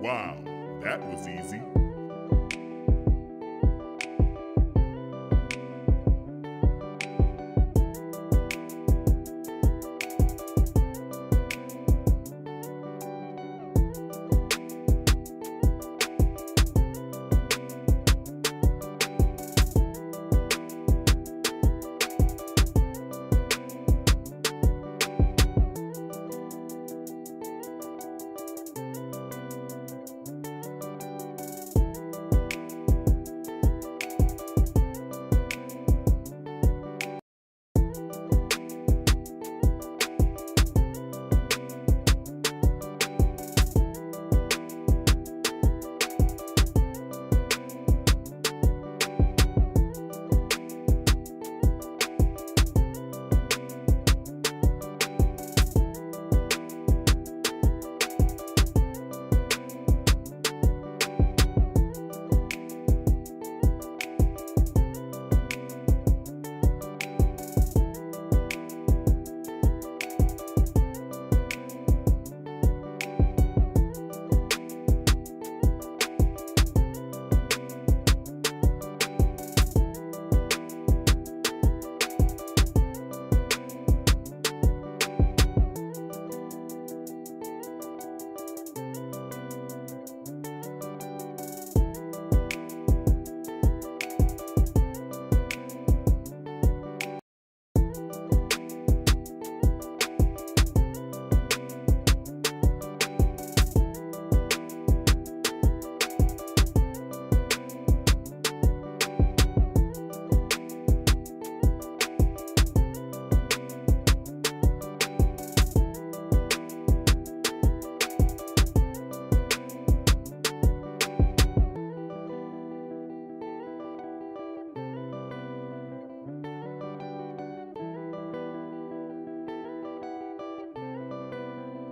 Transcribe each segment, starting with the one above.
Wow, that was easy.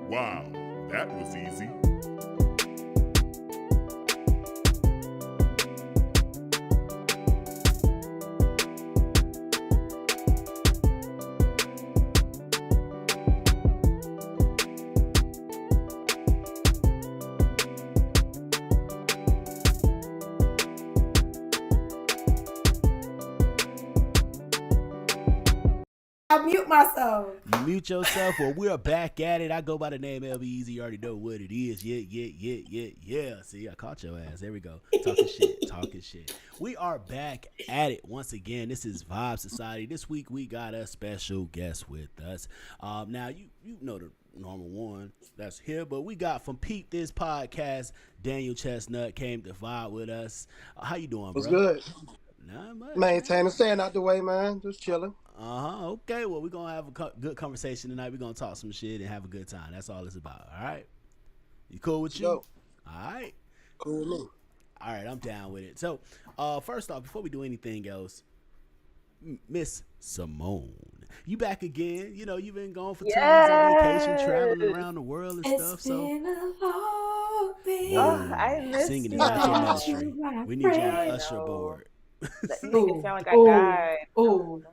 Wow, that was easy. I mute myself. You mute yourself. Well, we're back at it. I go by the name LB Easy. You already know what it is. Yeah. See, I caught your ass. There we go. Talking shit. We are back at it once again. This is Vibe Society. This week we got a special guest with us. Now you know the normal one that's here, but we got from Peep This Podcast. Daniel Chestnut came to vibe with us. How you doing, bro? What's good? Not much. Maintaining, staying out the way, man. Just chilling. Okay. Well, we're gonna have a good conversation tonight. We're gonna talk some shit and have a good time. That's all it's about. All right. You cool with you? Go. All right. Cool with me. All right. I'm down with it. So, first off, before we do anything else, Miss Simone, you back again? You know, you've been gone for 2 years on vacation, traveling around the world and stuff. So, I miss singing is you. not your ministry. We need you to usher aboard. That make it sound like I died. Oh.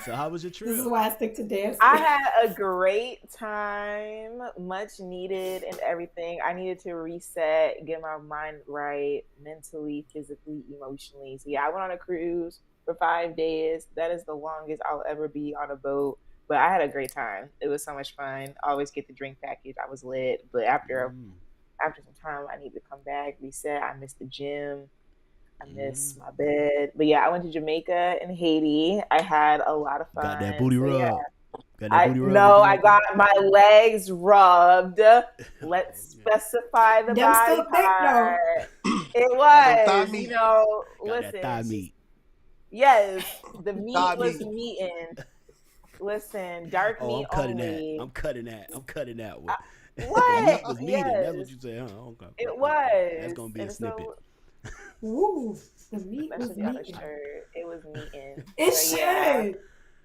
So how was your trip? This is why I stick to dancing. I had a great time, much needed and everything. I needed to reset, get my mind right, mentally, physically, emotionally. So yeah, I went on a cruise for 5 days. That is the longest I'll ever be on a boat. But I had a great time. It was so much fun. I always get the drink package. I was lit. But after some time, I need to come back, reset. I missed the gym. I miss my bed. But yeah, I went to Jamaica and Haiti. I had a lot of fun. Got that booty rub. Yeah. Got that booty rub. No, I got my legs rubbed. Let's specify the Them body still thick, part. It thigh was, meat. Got listen. that thigh meat. Yes, the meat Thigh was meat. meating. Listen, dark meat I'm cutting only. that. I'm cutting that. One. What? The meat was meating. Yes. That's what you say, huh? Okay. It was. That's gonna be a And snippet. Ooh, the meat That was should be on a meat. shirt. It was meating. It So, should. yeah.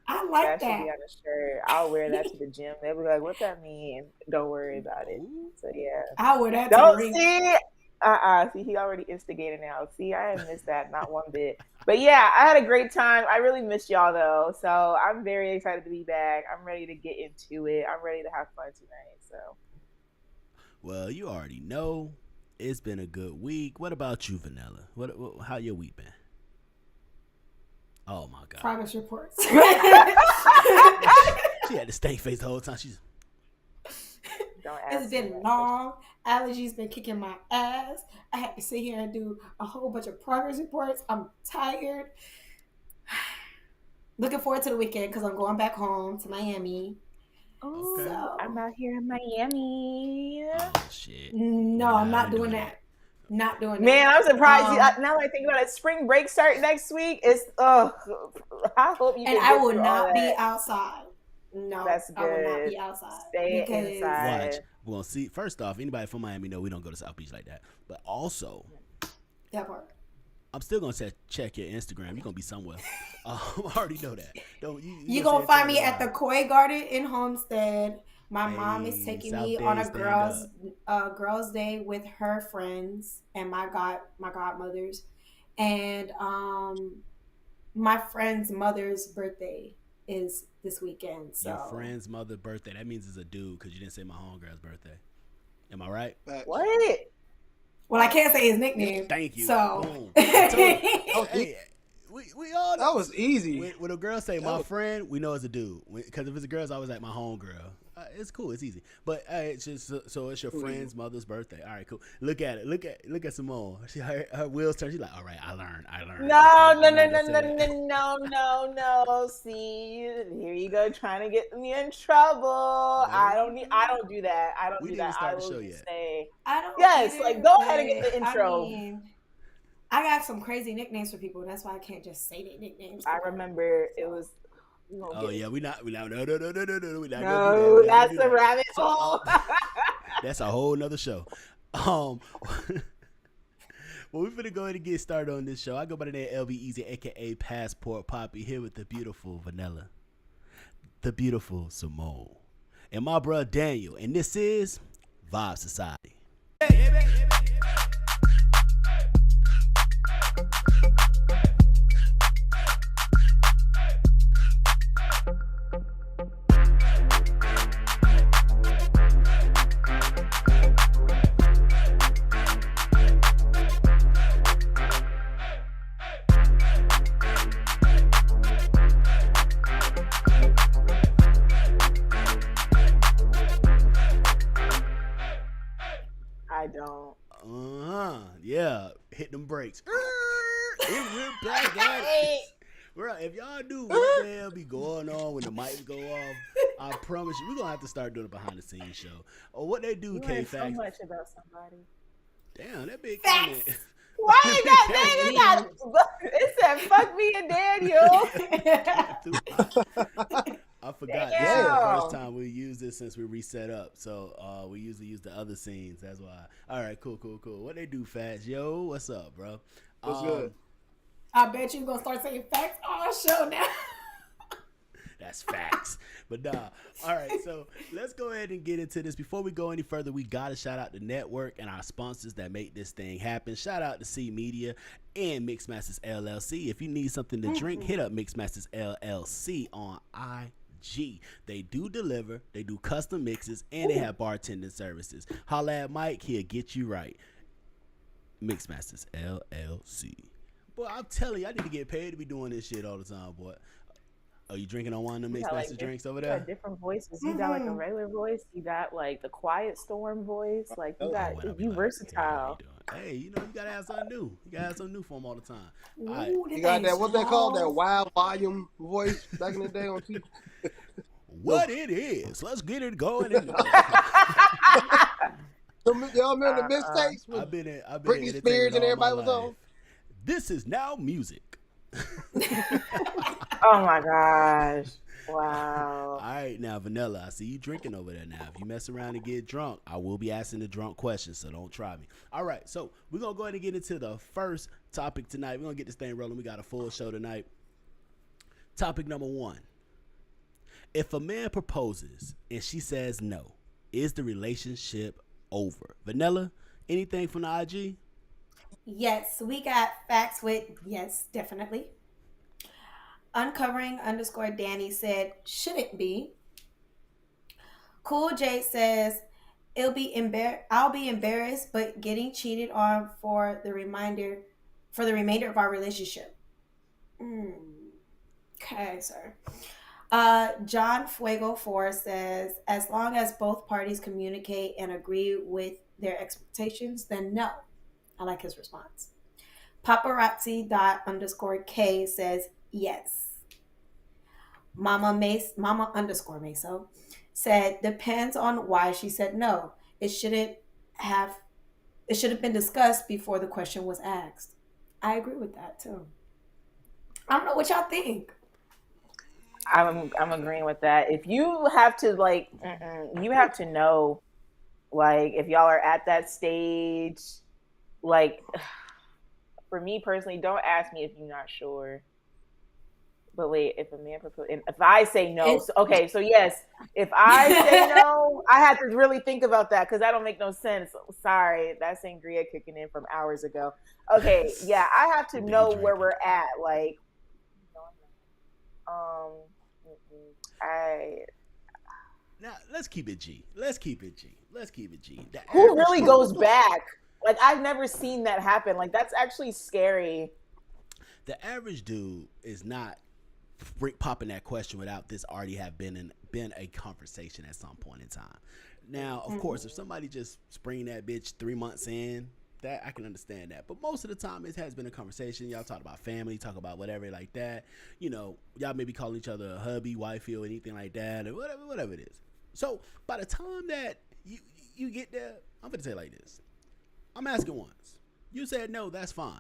I like That should that. be on a shirt. I'll wear that to the gym. They'll be like, "What that mean?" Don't worry about it. So yeah. I wear that to the Don't ring. see. See, he already instigated now. See, I hadn't missed that, not one bit. But yeah, I had a great time. I really missed y'all though, so I'm very excited to be back. I'm ready to get into it. I'm ready to have fun tonight. So. Well, you already know. It's been a good week. What about you, Vanilla? How your week been? Oh my god. Progress reports. She had the stank face the whole time. She's Don't ask It's been me that long. Allergies been kicking my ass. I had to sit here and do a whole bunch of progress reports. I'm tired. Looking forward to the weekend because I'm going back home to Miami. Oh, So- I'm out here in Miami. oh shit. No, I'm Nah, not doing that. Not doing Man, that. I'm surprised. Um, Now that I think about it, spring break start next week. It's I hope you. And can I get will through all not be that. outside. No, That's I will not good. be outside. Stay because inside. Watch. We're gonna see. First off, anybody from Miami know we don't go to South Beach like that. But also, that part. I'm still gonna check your Instagram. You're gonna be somewhere. I already know that. Don't You gonna find me at the Koi Garden in Homestead. My mom is Hey, taking South me Bay, on a stand girls' day with her friends and my godmothers, and my friend's mother's birthday is this weekend. So Your friend's mother's birthday. That means it's a dude because you didn't say my homegirl's birthday. Am I right? Facts. What? well, I can't say his nickname. Thank you. So Boom. I told you. Oh, Hey, we all That was easy. when a girl say my was- friend, we know it's a dude. Because if it's a girl, it's always like my homegirl. It's cool. It's easy. But it's just so it's your friend's mother's birthday. All right, cool. Look at it. Look at Simone. Her wheels turn. She's like, all right, I learned. No. I'm not gonna say that. No. See, here you go, trying to get me in trouble. I don't do that. I don't We do didn't that. start I the will show yet. say I don't. yes. either, Like, go ahead and get the but, intro. I mean, I got some crazy nicknames for people. That's why I can't just say their nicknames. I remember it was. Oh yeah, we not. No. We not No, gonna do that. We not gonna that's do a that. rabbit So, hole. That's a whole nother show. Well, we're finna go ahead and get started on this show. I go by the name LB Easy, aka Passport Poppy, here with the beautiful Vanilla, the beautiful Simone, and my brother Daniel. And this is Vibe Society. I don't. Yeah, hit them brakes. And we're back at it. Bro, if y'all knew what the hell be going on when the mics go off, I promise you, we're gonna have to start doing a behind the scenes show. Or what they do, You K learn so Facts. much about somebody. Damn, that big Facts. comment. Why you got baby? It said fuck me and Daniel. I forgot. Damn. This is the first time we use this since we reset up. So we usually use the other scenes. That's why. All right, cool. What they do, Fats? Yo, what's up, bro? What's good? I bet you gonna start saying facts on our show now. That's facts. But nah. All right, so let's go ahead and get into this. Before we go any further, we gotta shout out the network and our sponsors that make this thing happen. Shout out to C Media and Mixmasters LLC. If you need something to drink, hit up Mixmasters LLC on IG. They do deliver, they do custom mixes, and they have bartending services. Holla at Mike, he'll get you right. Mixmasters LLC. Boy, I'm telling you, I need to get paid to be doing this shit all the time, boy. Are you drinking on one of them You Mixmaster got, like, drinks over You there? got different voices. You got like a regular voice. You got like the quiet storm voice. Like you got when I be you like, versatile. "Hey, how you doing?" Hey, you know, you gotta have something new. You gotta have something new for them all the time. All right. Ooh, You got that, what they call that wild volume voice back in the day on TV? What it is? Let's get it going. Y'all remember the mixtapes? I've been in Britney entertainment Spears and all everybody my was life. on? This is now music. Oh my gosh! Wow. All right, now Vanilla, I see you drinking over there. Now, if you mess around and get drunk, I will be asking the drunk questions, so don't try me. All right, so we're gonna go ahead and get into the first topic tonight. We're gonna get this thing rolling. We got a full show tonight. Topic number 1: if a man proposes and she says no, is the relationship over? Vanilla, anything from the IG? Yes, we got facts with yes, definitely. Uncovering_Danny said, shouldn't be. Cool J says, I'll be embarrassed, but getting cheated on for the remainder of our relationship. Mm. Okay, sir. John Fuego 4 says, as long as both parties communicate and agree with their expectations, then no. I like his response. Paparazzi dot underscore K says, yes. Mama underscore Meso said, depends on why she said no. It shouldn't have it should have been discussed before the question was asked. I agree with that too. I don't know what y'all think. I'm agreeing with that. If you have to like, you have to know, like, if y'all are at that stage, like, for me personally, don't ask me if you're not sure. But wait, if a man proposes, if I say no, It's so, okay, so yes, if I say no, I have to really think about that because that don't make no sense. Sorry, that's sangria kicking in from hours ago. Okay, yeah, I have to Day know where drinking. we're at. Like, um, I Now let's keep it G. Let's keep it G. Let's keep it G. The who average really goes dude. back? Like, I've never seen that happen. Like, that's actually scary. The average dude is not popping that question without this already have been a conversation at some point in time. Now, of mm-hmm. course, if somebody just spring that bitch 3 months in, that I can understand that. But most of the time, it has been a conversation. Y'all talk about family, talk about whatever like that. Y'all maybe call each other a hubby, wifey, or anything like that, or whatever it is. So by the time that you get there, I'm gonna say it like this: I'm asking once. You said no, that's fine.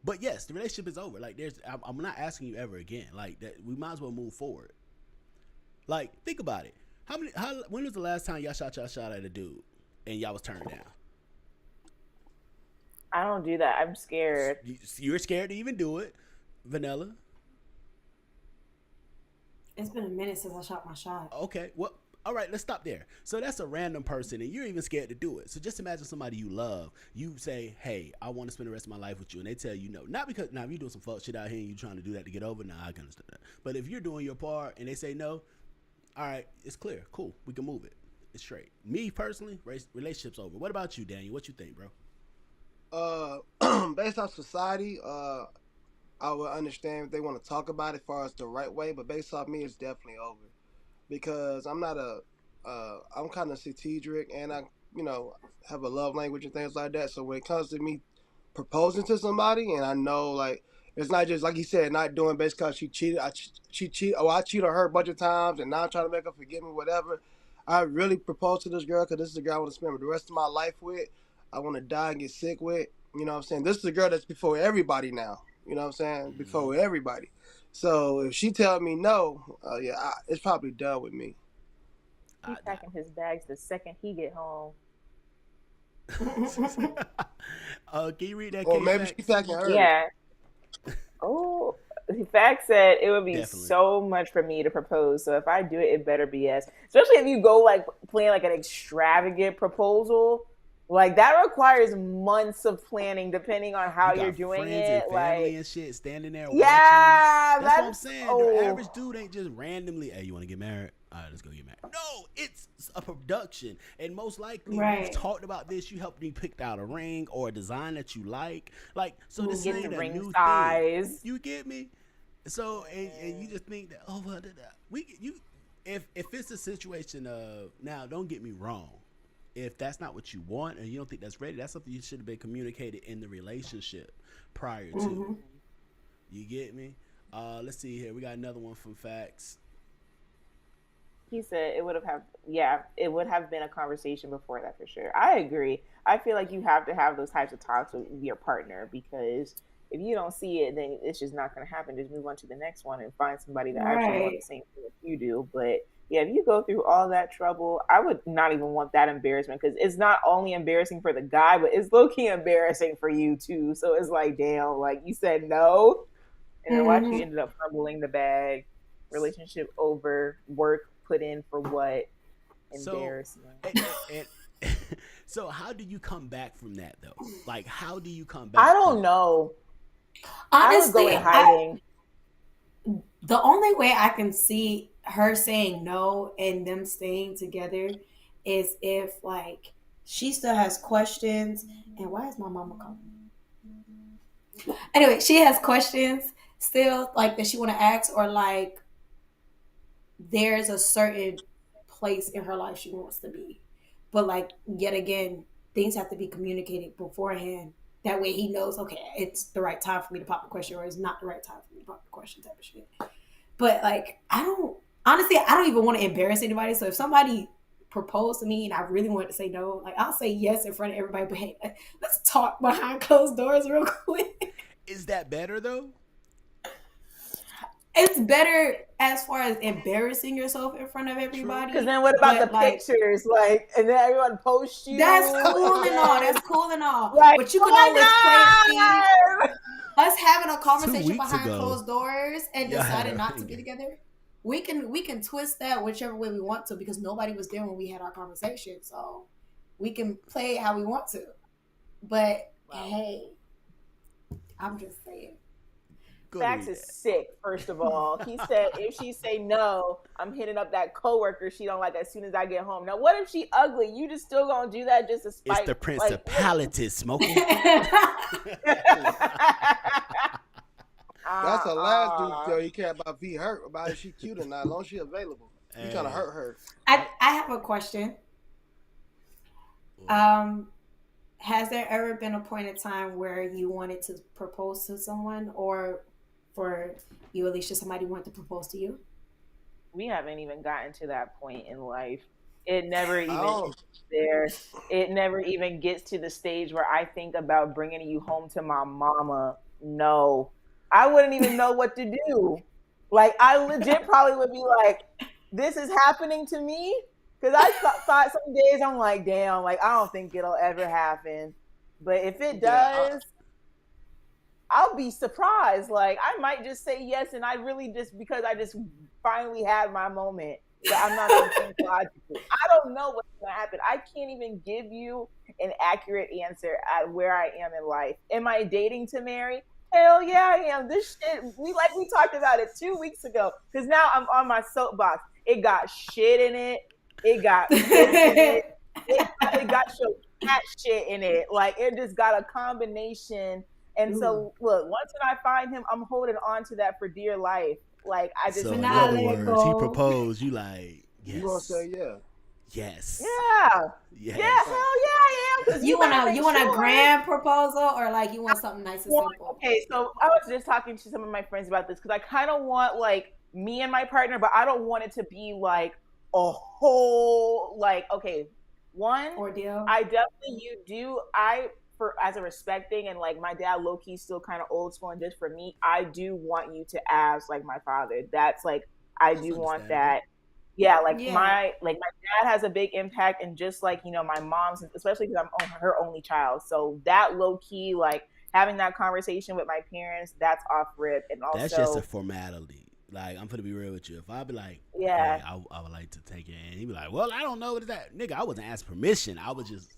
But yes, the relationship is over. Like I'm not asking you ever again. Like that, we might as well move forward. Like think about it. When was the last time y'all shot at a dude and y'all was turned down? I don't do that. I'm scared. You're scared to even do it, Vanilla. It's been a minute since I shot my shot. Okay, well, all right, let's stop there. So that's a random person, and you're even scared to do it. So just imagine somebody you love. You say, "Hey, I want to spend the rest of my life with you," and they tell you no. Not because now if you're doing some fuck shit out here and you trying to do that to get over, now I can understand that. But if you're doing your part and they say no, all right, it's clear, cool, we can move it. It's straight. Me personally, relationship's over. What about you, Daniel? What you think, bro? Based off society, I would understand if they want to talk about it as far as the right way, but based off me, it's definitely over because I'm not I'm kind of strategic and I, have a love language and things like that. So when it comes to me proposing to somebody, and I know like it's not just like he said, not doing based because she cheated. She cheat. Oh, I cheated on her a bunch of times, and now I'm trying to make her forgive me, whatever. I really proposed to this girl because this is the girl I want to spend the rest of my life with. I want to die and get sick with. You know what I'm saying? This is a girl that's before everybody now. You know what I'm saying? Mm-hmm. Before everybody. So if she tell me no, yeah, it's probably done with me. He packing his bags the second he get home. Can you read that Or K maybe she facts? packing hers. Yeah. Oh, the fact said it would be Definitely. so much for me to propose. So if I do it, it better be yes. Especially if you go like plan like an extravagant proposal. Like that requires months of planning depending on how You you're got doing friends and it. family Like, and shit standing there watching. yeah, That's what I'm that's saying. The oh average dude ain't just randomly, "Hey, you want to get married? All right, let's go get married." No, it's a production, and most likely you've Right. talked about this. You helped me pick out a ring or a design that you like. So this get the ain't a ring new thing. size. You get me? So and you just think that we you if it's a situation of now, don't get me wrong. If that's not what you want and you don't think that's ready, that's something you should have been communicated in the relationship prior to. Mm-hmm. You get me? Let's see here. We got another one from Facts. He said it would have yeah, it would have been a conversation before that for sure. I agree. I feel like you have to have those types of talks with your partner because if you don't see it, then it's just not going to happen. Just move on to the next one and find somebody that actually wants the Right. same thing that you do. But yeah, if you go through all that trouble, I would not even want that embarrassment because it's not only embarrassing for the guy, but it's low key embarrassing for you too. So it's like, damn, like you said no, and then watch you Mm-hmm. ended up fumbling the bag, relationship over, work put in for what? So, Embarrassment. and so how do you come back from that though? Like, how do you come I back? don't know. I would go Honestly, in hiding. the only way I can see her saying no and them staying together is if like she still has questions. And why is my mama calling me? Anyway, she has questions still like that she want to ask, or like there's a certain place in her life she wants to be. But like yet again, things have to be communicated beforehand. That way he knows, okay, it's the right time for me to pop the question, or it's not the right time for me to pop the question, type of shit. But like I don't even want to embarrass anybody. So if somebody proposed to me and I really wanted to say no, like I'll say yes in front of everybody, but hey, let's talk behind closed doors real quick. Is that better though? It's better as far as embarrassing yourself in front of everybody. Because then what about but, the like, pictures? Like, and then everyone posts you. That's cool and all. That's cool and all. Like, but you can oh my always play it. God! Us having a 2 conversation weeks behind ago. closed doors and Yeah, decided not to be together. We can twist that whichever way we want to, because nobody was there when we had our conversation. So we can play it how we want to. But hey, I'm just saying. Max is sick, first of all. He said if she say no, I'm hitting up that coworker she don't like as soon as I get home. Now, what if she ugly? You just still gonna do that just to spite? It's the principality, Smokey. That's the last dude though. He care about be hurt about if she cute or not, as long as she available. You trying to hurt her. I have a question. Has there ever been a point in time where you wanted to propose to someone, or for you, Alicia, somebody wanted to propose to you? We haven't even gotten to that point in life. It never even gets there. It never even gets to the stage where I think about bringing you home to my mama. No, I wouldn't even know what to do. Like, I legit probably would be like, this is happening to me? Because I thought some days I'm like, damn, like, I don't think it'll ever happen. But if it does, I'll be surprised. Like, I might just say yes, and I really just, because I just finally had my moment. But I'm not going to think logically. I don't know what's going to happen. I can't even give you an accurate answer at where I am in life. Am I dating to marry? Hell yeah, I am. This shit, we talked about it 2 weeks ago. Because now I'm on my soapbox. It got shit in it. It got piss in it. It got some cat shit in it. Like, it just got a combination. And so, look, once I find him, I'm holding on to that for dear life. Like, I just... So, in other words, he proposed, you like, yes. You gonna say yeah. Yes. Yeah. Yes. Yeah, hell yeah, I am. You want a grand proposal, or like you want something nice and simple? Okay, so I was just talking to some of my friends about this, because I kind of want, like, me and my partner, but I don't want it to be, like, a whole, like, okay, one ordeal. I definitely, as a respecting, and like my dad low-key still kind of old school, and just for me, I do want you to ask like my father. That's like, I do want that. Yeah, like my dad has a big impact, and just like, you know, my mom's, especially because I'm her only child, so that low-key, like, having that conversation with my parents, that's off rip. And also, that's just a formality. Like, I'm gonna be real with you. If I be like, yeah, hey, I would like to take it, and he'd be like, well, I don't know what is that, nigga. I wasn't asking permission. I was just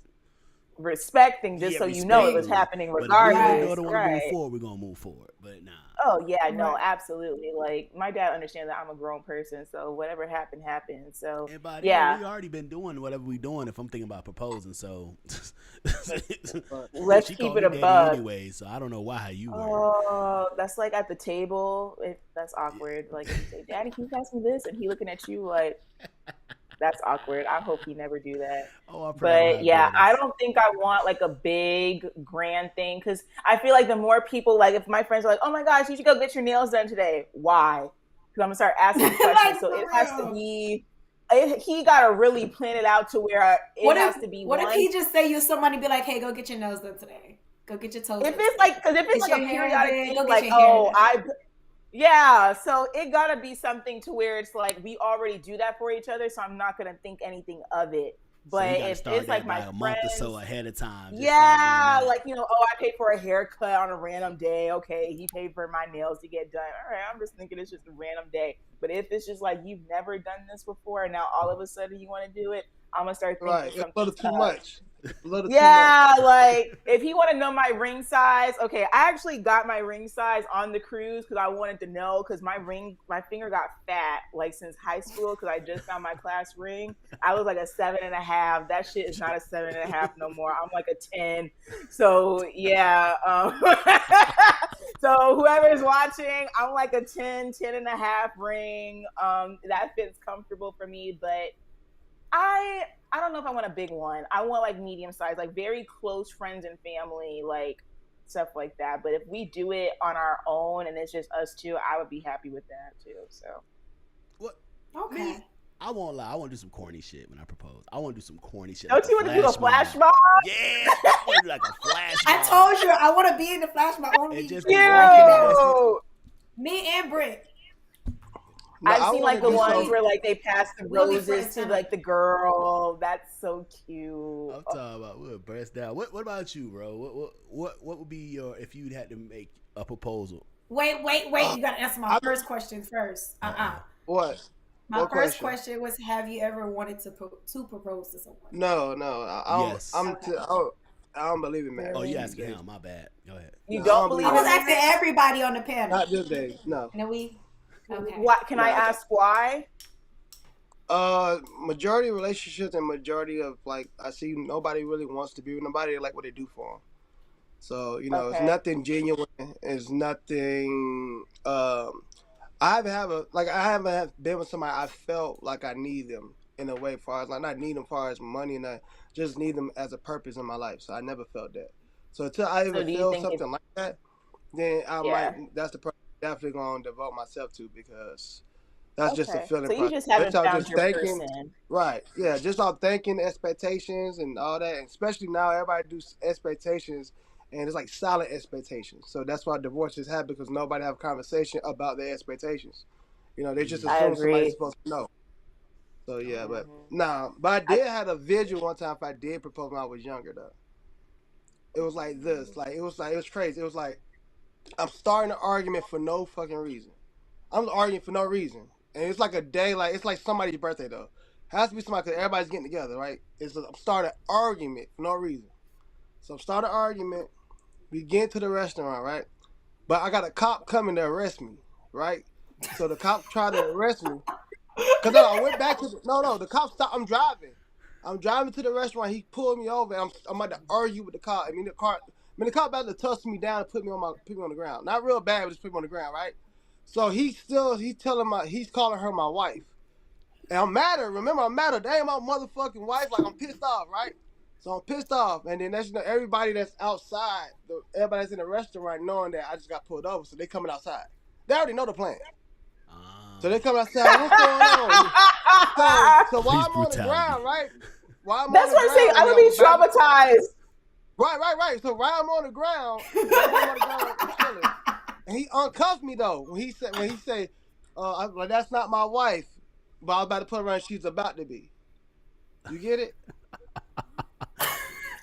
respecting, just so you know it was happening regardless. But if we want to move forward, we're gonna move forward. But nah. Oh yeah, no, absolutely. Like, my dad understands that I'm a grown person, so whatever happened. So and by then, we already been doing whatever we doing. If I'm thinking about proposing, so let's keep it above. Anyway, so I don't know why you were. Oh, that's like at the table. That's awkward. Like, if you say, "Daddy, can you pass me this?" and he looking at you like, that's awkward. I hope he never do that. But yeah, I don't think I want like a big grand thing, because I feel like the more people, like, if my friends are like, oh my gosh, you should go get your nails done today. Why? Because I'm gonna start asking questions. So it has to be, he gotta really plan it out to where it has to be. What if he just say you somebody be like, hey, go get your nails done today. Go get your toes done. If it's like, because if it's like a periodic thing, like, oh, yeah, so it gotta be something to where it's like we already do that for each other, so I'm not gonna think anything of it. But so if it's like my a month or so ahead of time, yeah, like, you know, oh, I paid for a haircut on a random day. Okay, he paid for my nails to get done. All right, I'm just thinking it's just a random day. But if it's just like you've never done this before, and now all of a sudden you want to do it, I'm gonna start thinking it's a little too much. A little too much. Yeah, like if you want to know my ring size, okay, I actually got my ring size on the cruise because I wanted to know because my finger got fat like since high school because I just found my class ring. I was like a 7.5. That shit is not a 7.5 no more. I'm like a 10. So yeah. So whoever's watching, I'm like a 10.5 ring. That fits comfortable for me, but I don't know if I want a big one. I want like medium size, like very close friends and family, like stuff like that. But if we do it on our own and it's just us two, I would be happy with that too. So What? Okay. Me? I won't lie. I want to do some corny shit when I propose. I want to do some corny shit. don't like you want to do a flash mob? Yeah, I want to do like a flash I mob. told you I want to be in the flash mob. I want to It be just walking be down. Ew. Me and Britt. No, I've I seen wanna like the do ones some- where like they pass the We'll be roses friends to now. like the girl. That's so cute. I'm talking about we'll burst down. What about you, bro? What would be your if you had to make a proposal? Wait. You got to answer my first question first. What? My What first question? question was, have you ever wanted to propose to someone? No. Yes. I don't believe in marriage. Oh, you these asking days. him? My bad. Go ahead. You No, don't I believe I in was believe asking marriage? everybody on the panel. Not these days. No. And then we, okay. What can I No, I ask why? Majority of relationships and majority of like I see nobody really wants to be with nobody. They like what they do for them. So it's Okay. nothing genuine. It's nothing. I haven't been with somebody I felt like I need them in a way, far as like not need them far as money, and I just need them as a purpose in my life. So I never felt that. So until I So even do you feel think something like that, then I yeah. might. That's the person I'm definitely going to devote myself to because that's just a Okay. feeling So you process. just haven't I'm found just your thinking, person. right? Yeah, just all thinking expectations and all that, and especially now everybody do expectations, and it's like silent expectations. So that's why divorces happen because nobody have a conversation about their expectations. They just I assume somebody's agree. supposed to know. So yeah, but Mhm. but I did have a vision one time if I did propose when I was younger though. It was like this, like it was crazy. It was like I'm starting an argument for no fucking reason. I'm arguing for no reason, and it's like a day, like it's like somebody's birthday though. Has to be somebody because everybody's getting together, right? I'm starting an argument for no reason. So I'm starting an argument. We get to the restaurant, right? But I got a cop coming to arrest me, right? So the cop tried to arrest me. Cause no, I went back to the cop stopped. I'm driving. I'm driving to the restaurant. He pulled me over. And I'm about to argue with the cop. The cop about to tussle me down and put me on the ground. Not real bad, but just put me on the ground, right? So he's calling her my wife. And I'm mad at her. Remember, I'm mad at her. They ain't my motherfucking wife. Like, I'm pissed off, right? So I'm pissed off. And then that's, everybody that's outside, everybody that's in the restaurant knowing that I just got pulled over. So they coming outside. They already know the plan. So they come outside. What's going on? So while Police I'm on the brutality. ground, right? While I'm That's on the what I'm saying. ground, I would be traumatized. Right. So while I'm on the ground, I'm chilling. And he uncuffed me though. When he said, like, that's not my wife, but I was about to put her on. She's about to be. You get it?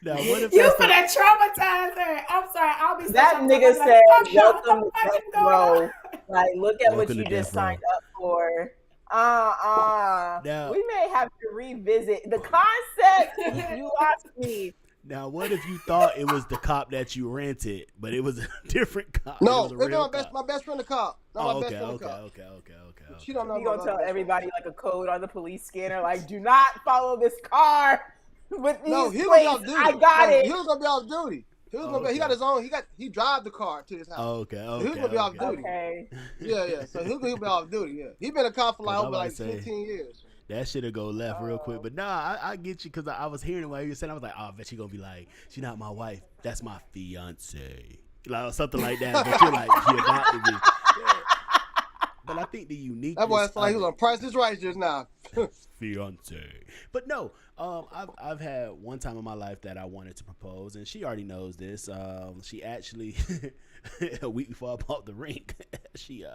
Now, what if You that's finna traumatize her. I'm sorry. I'll be so That traumatized. nigga Like, said, fuck y'all. "Welcome to What the fuck death is going on? row." Like, look at what Welcome you to just death row. signed up for. Now- We may have to revisit the concept. You lost me. Now, what if you thought it was the cop that you rented, but it was a different cop? No, it was a it's real my cop. best friend, the cop. Not Oh, my best okay, friend, the okay, cop. okay. She don't know. You gonna about tell my best everybody friend. like a code on the police scanner, like, do not follow this car with these No, he was gonna be off plates. duty. I got No, it. He was gonna be off duty. He was gonna be. He got his own. He drive the car to his house. Okay, So he was gonna be off duty. Okay. Yeah. So he'll be off duty. Yeah, he been a cop for like 'Cause I'm over about like to say- 15 years. That shit'll go left real quick. But nah, I get you because I was hearing it while you were saying. I was like, oh, I bet she gonna be like, she's not my wife. That's my fiance. Like something like that. But you're like, she about to be. Yeah. But I think the uniqueness. That boy felt like he was of on Price is Right just now. fiance. But no, I've had one time in my life that I wanted to propose, and she already knows this. She actually a week before I bought the ring, she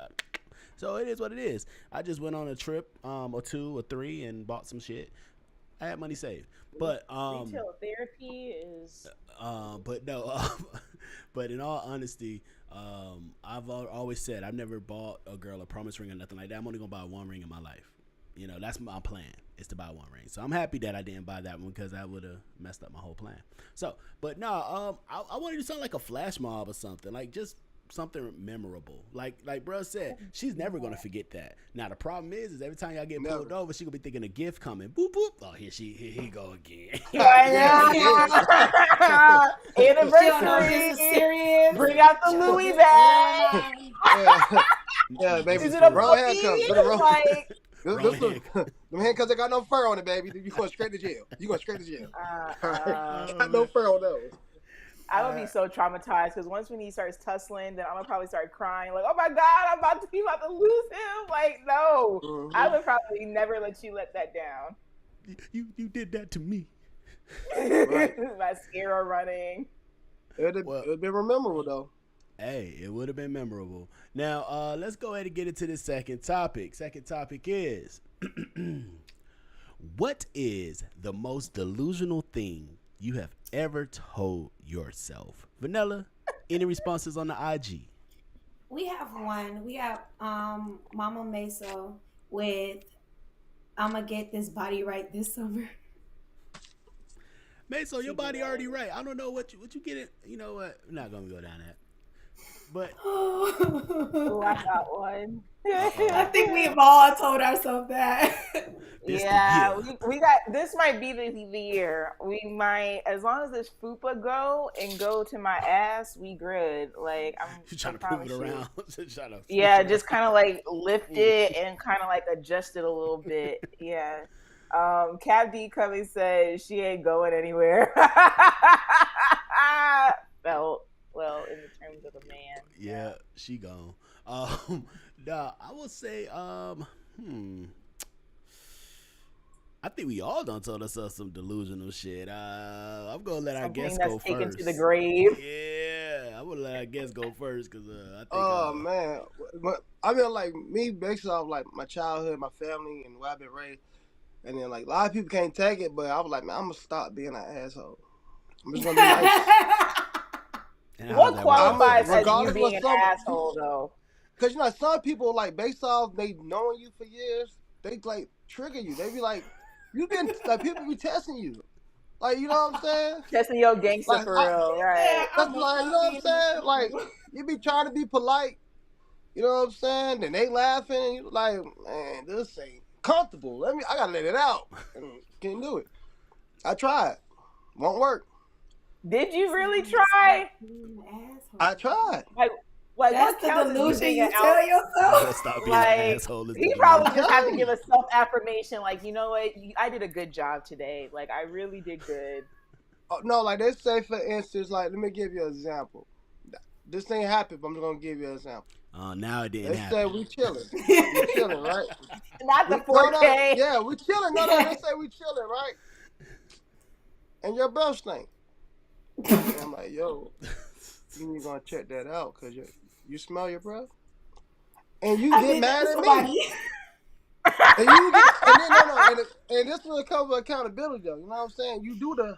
so it is what it is. I just went on a trip, or 2 or 3, and bought some shit. I had money saved, but Retail therapy is. but no, but in all honesty, I've always said I've never bought a girl a promise ring or nothing like that. I'm only gonna buy one ring in my life. That's my plan. is to buy one ring. So I'm happy that I didn't buy that one because that would have messed up my whole plan. So, but no, I wanted to sound like a flash mob or something, like just something memorable. Like bro said, she's never gonna forget that. Now the problem is every time y'all get pulled over, she gonna be thinking a gift coming. Boop boop. Oh, here he go again. Anniversary. Serious. Bring out the Louis bag. Yeah, baby. Is it a Wrong handcuffs. puppy? Like, them handcuffs that got no fur on it, baby. You going straight to jail. You going straight to jail. Got no fur on those. I would be so traumatized because once when he starts tussling, then I'm gonna probably start crying like, "Oh my God, I'm about to lose him!" Like, no, I would probably never let you let that down. You did that to me. Right. Mascara running. It'd been memorable though. Hey, it would have been memorable. Now, let's go ahead and get into the second topic. Second topic is, what is the most delusional thing you have ever told yourself? Vanilla, any responses on the IG? We have one. We have Mama Meso with I'm gonna get this body right this summer. Meso, your body already right. I don't know what you get it. You know what? I'm not gonna go down that. But Oh, I got one. I think we've all told ourselves that. We got this. Might be the year. We might, as long as this fupa go to my ass, we good. Like I'm trying to prove it around. Just kind of like lift it and kind of like adjust it a little bit. Yeah. Cap D coming said she ain't going anywhere. Felt well in the terms of a man. Yeah, she gone. Nah, I will say, I think we all done told ourselves some delusional shit. I'm gonna let our guest go first. Taken to the grave. Yeah, I'm gonna let our guest go first because I think. Oh man, I mean, like me, based off like my childhood, my family, and where I've been raised, and then like a lot of people can't take it, but I was like, man, I'm gonna stop being an asshole. I'm just gonna be nice. What qualifies as you being an asshole though? Because you know, some people like based off they knowing you for years, they like trigger you. They be like, you been like people be testing you, like you know what I'm saying? Testing your gangster like, for real, right? That's like you know what I'm saying? Like you be trying to be polite, you know what I'm saying? Then they laughing, and you like, man, this ain't comfortable. I gotta let it out. Can't do it. I tried, won't work. Did you really try? I tried. Like that's the delusion you tell yourself. Stop being an asshole. He probably just have to give a self-affirmation, like, you know what, I did a good job today. Like, I really did good. Oh, no, like they say, for instance, like, let me give you an example. This ain't happened, but I'm gonna give you an example. Now it didn't happen. They say we chilling. We chilling, right? Not the 4K. Yeah, we chilling. No, they say we chilling, right? And your breath stink. And I'm like, yo, you need to check that out because you smell your breath, and you get mad at me. And this will come with accountability, though. You know what I'm saying? You do the,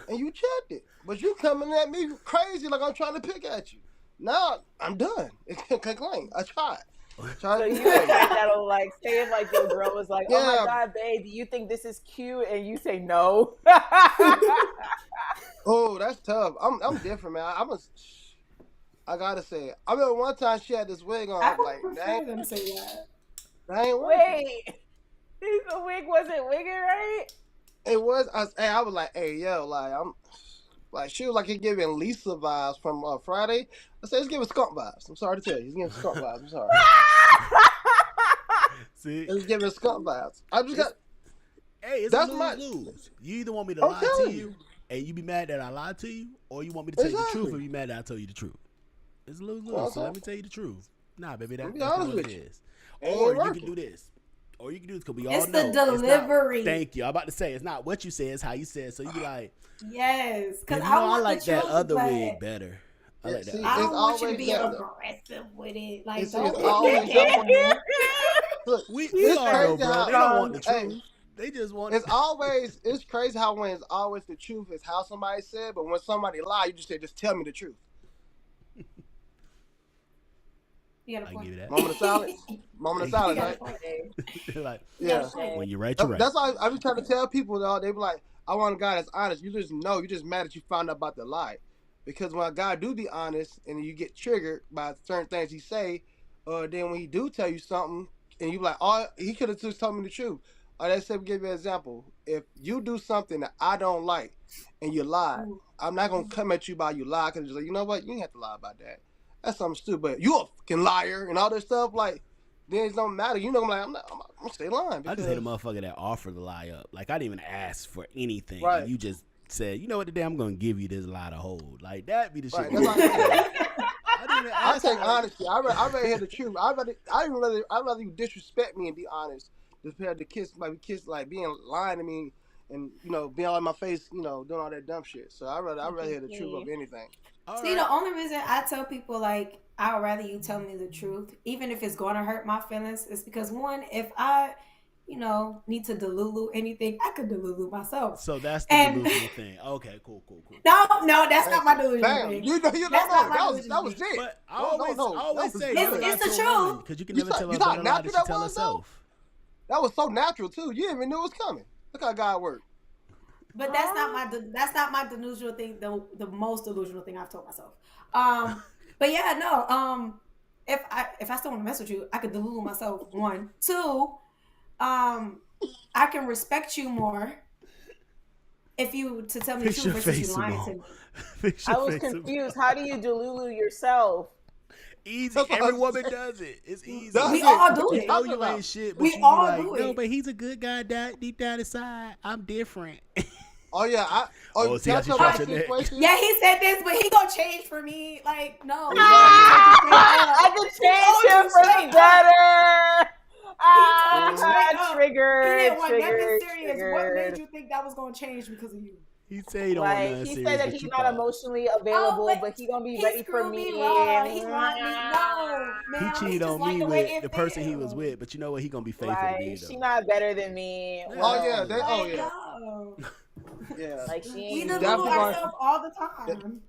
and you checked it, but you coming at me crazy like I'm trying to pick at you. Now I'm done. It can't complain. I tried. So you think that'll like say if like your girl was like, oh my God, babe, do you think this is cute? And you say no. Oh, that's tough. I'm different, man. I gotta say it. I remember one time she had this wig on. I was like, dang, say that. That ain't working. Wait, the wig wasn't wigging right? It was. I was like, hey, yo, like I'm. Like, she was like, he's giving Lisa vibes from Friday. I said, it's giving skunk vibes. I'm sorry to tell you. He's giving skunk vibes. I'm sorry. See? It's giving skunk vibes. I just got... Hey, it's that's a lose. You either want me to lie to you, and you be mad that I lied to you, or you want me to tell you the truth and be mad that I told you the truth. It's a lose-lose, so let me tell you the truth. Nah, baby, that's not what it is. Or you can do this. Or you can do this because we all know. It's the delivery. Thank you. I'm about to say, it's not what you say, it's how you say it. So you be like... Yes, because I like that other wig better. I like that. I don't want you to be aggressive with it. Like, it's always Look, we all know, bro. They don't want the truth. Hey, they just want. It's crazy how when it's always the truth is how somebody said, but when somebody lie, you just say, just tell me the truth. You got a I point. give you that. Moment of silence. Moment of Thank You silence, got a right? point. Like You got a Yeah. point. when you're right, you're right. That's why I be trying to tell people though. They be like, I want a guy that's honest. You just know, you just mad that you found out about the lie. Because when a guy do be honest and you get triggered by certain things he say, or then when he do tell you something and you be like, oh, he could have just told me the truth. Or let's say, give you an example. If you do something that I don't like and you lie, Ooh. I'm not gonna come at you by you lie because like, you know what, you ain't have to lie about that. That's something stupid. You a fucking liar and all this stuff. Like, then it don't matter. You know, I'm gonna stay lying I just hate a because motherfucker that offered to lie up. Like I didn't even ask for anything, and right. you just said, you know what, today I'm gonna give you this lie to hold. Like that be the shit. Right, that's that all. I didn't even I ask take for it. honesty. I rather hear the truth. I'd rather you disrespect me and be honest compared to kiss like being lying to me and being all in my face, doing all that dumb shit. So I rather hear the truth of anything. All See, right. the only reason I tell people like I would rather you tell me the truth, even if it's going to hurt my feelings, is because one, if I, need to delulu anything, I could delulu myself. So that's the And delusional thing. Okay, cool. no, that's not my delusional Bam! thing. You don't That's know not my that delusional was thing. it. But I No, always that was say good. never lie It's the to a woman truth. because you can You never saw- tell you a saw how better lie that natural she that tell was, though? herself. That was so natural too. You didn't even know it was coming. Look how God worked. But that's not my delusional thing. The most delusional thing I've told myself. But yeah, no. If I still want to mess with you, I could delude myself. One, two. I can respect you more if you to tell me the Fix truth your versus you face, lying to Simone. me. Fix I your was face, Simone. confused. How do you delulu yourself? Easy. That's what Every I'm woman saying. does it. It's easy. That's We it. all What do you it. know talking you about? ain't shit, but We you be all like, do no, it. but he's a good guy deep down inside. I'm different. Oh yeah, Oh, see can how I she tell my scratched her neck? situation? Yeah, he said this, but he gonna change for me. Like, no, he Exactly. I could change him for the better. He told you straight up. He Triggered, didn't want nothing triggered, serious. What made triggered. you think that was gonna change because of you? He said he don't want Like nothing he serious, said that but he's you not thought emotionally Oh, available, but but he gonna be he ready for screwed me. me raw. He want me. No, he man, he cheated just on like me the way with it the person he was feels. with, but you know what? He gonna be faithful to me Like she though. not better than me. Yeah. Oh yeah, Well, oh Like, yeah, no. yeah. like she We ain't He's delude definitely going. ourselves all the time.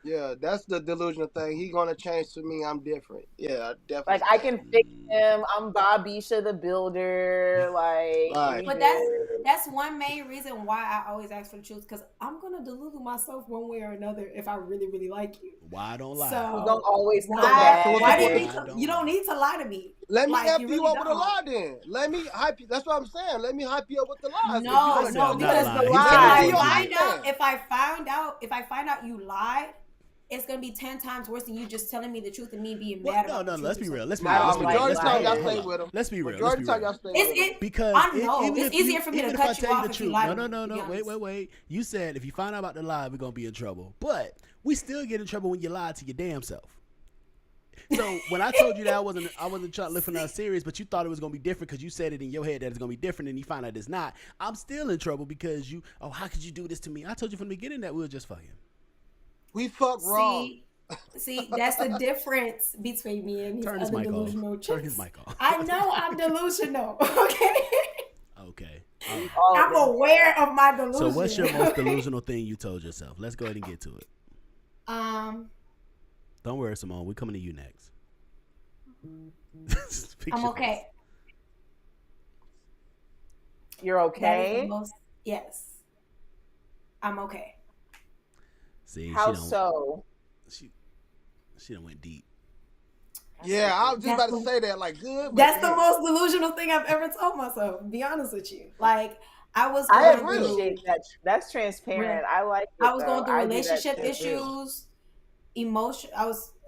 Yeah, that's the delusional thing. He gonna change to me. I'm different. Yeah, I like definitely. I can fix him. I'm Bobisha the builder. Like Right. we But good. that's one main reason why I always ask for the truth, because I'm gonna delude myself one way or another if I really, really like you. Why don't lie? You So gonna always come why back. So what's why the do you point? need to? You don't need to lie to me. Let me Like, amp you you really up with a don't. lie then. Let me hype you. That's what I'm saying. Let me hype you up with the lies. If you No, gonna said no, I'm not because lying. the He said lie- it was legit. if I find out you lied, it's gonna be 10 times worse than you just telling me the truth and me being Well, mad no, about no. the Let's truth be or real. Let's be something. real. I Let's don't be real. like Let's be majority of real. time y'all lying. stay with him. Let's be real. Let's Majority be of time real. y'all stay It's with him. it. Because I know even it's if easier you, for me to even if I cut you tell you off the if you truth, lie no, to no, me. no, To no. be Wait. honest. You said if you find out about the lie, we're gonna be in trouble. But we still get in trouble when you lie to your damn self. So when I told you that I wasn't trying to live for nothing serious, but you thought it was gonna be different because you said it in your head that it's gonna be different, and you find out it's not. I'm still in trouble because how could you do this to me? I told you from the beginning that we were just fucking. We fuck wrong. See, that's the difference between me and these Turn his other mic off. delusional chicks. Turn his mic off. I know I'm delusional. Okay. Okay. All I'm of aware of my delusion. So what's your most okay? delusional thing you told yourself? Let's go ahead and get to it. Don't worry, Simone. We're coming to you next. Fix I'm your okay. face. You're That is okay. the most. Yes, I'm okay. See, How she don't. so? She done went deep. Yeah, I was just That's about to the- say that. Like good. But That's the damn. most delusional thing I've ever told myself. To be honest with you, like I was I going through. appreciate that. That's transparent. I like it. I was though. going through I do that relationship too. issues, emotion.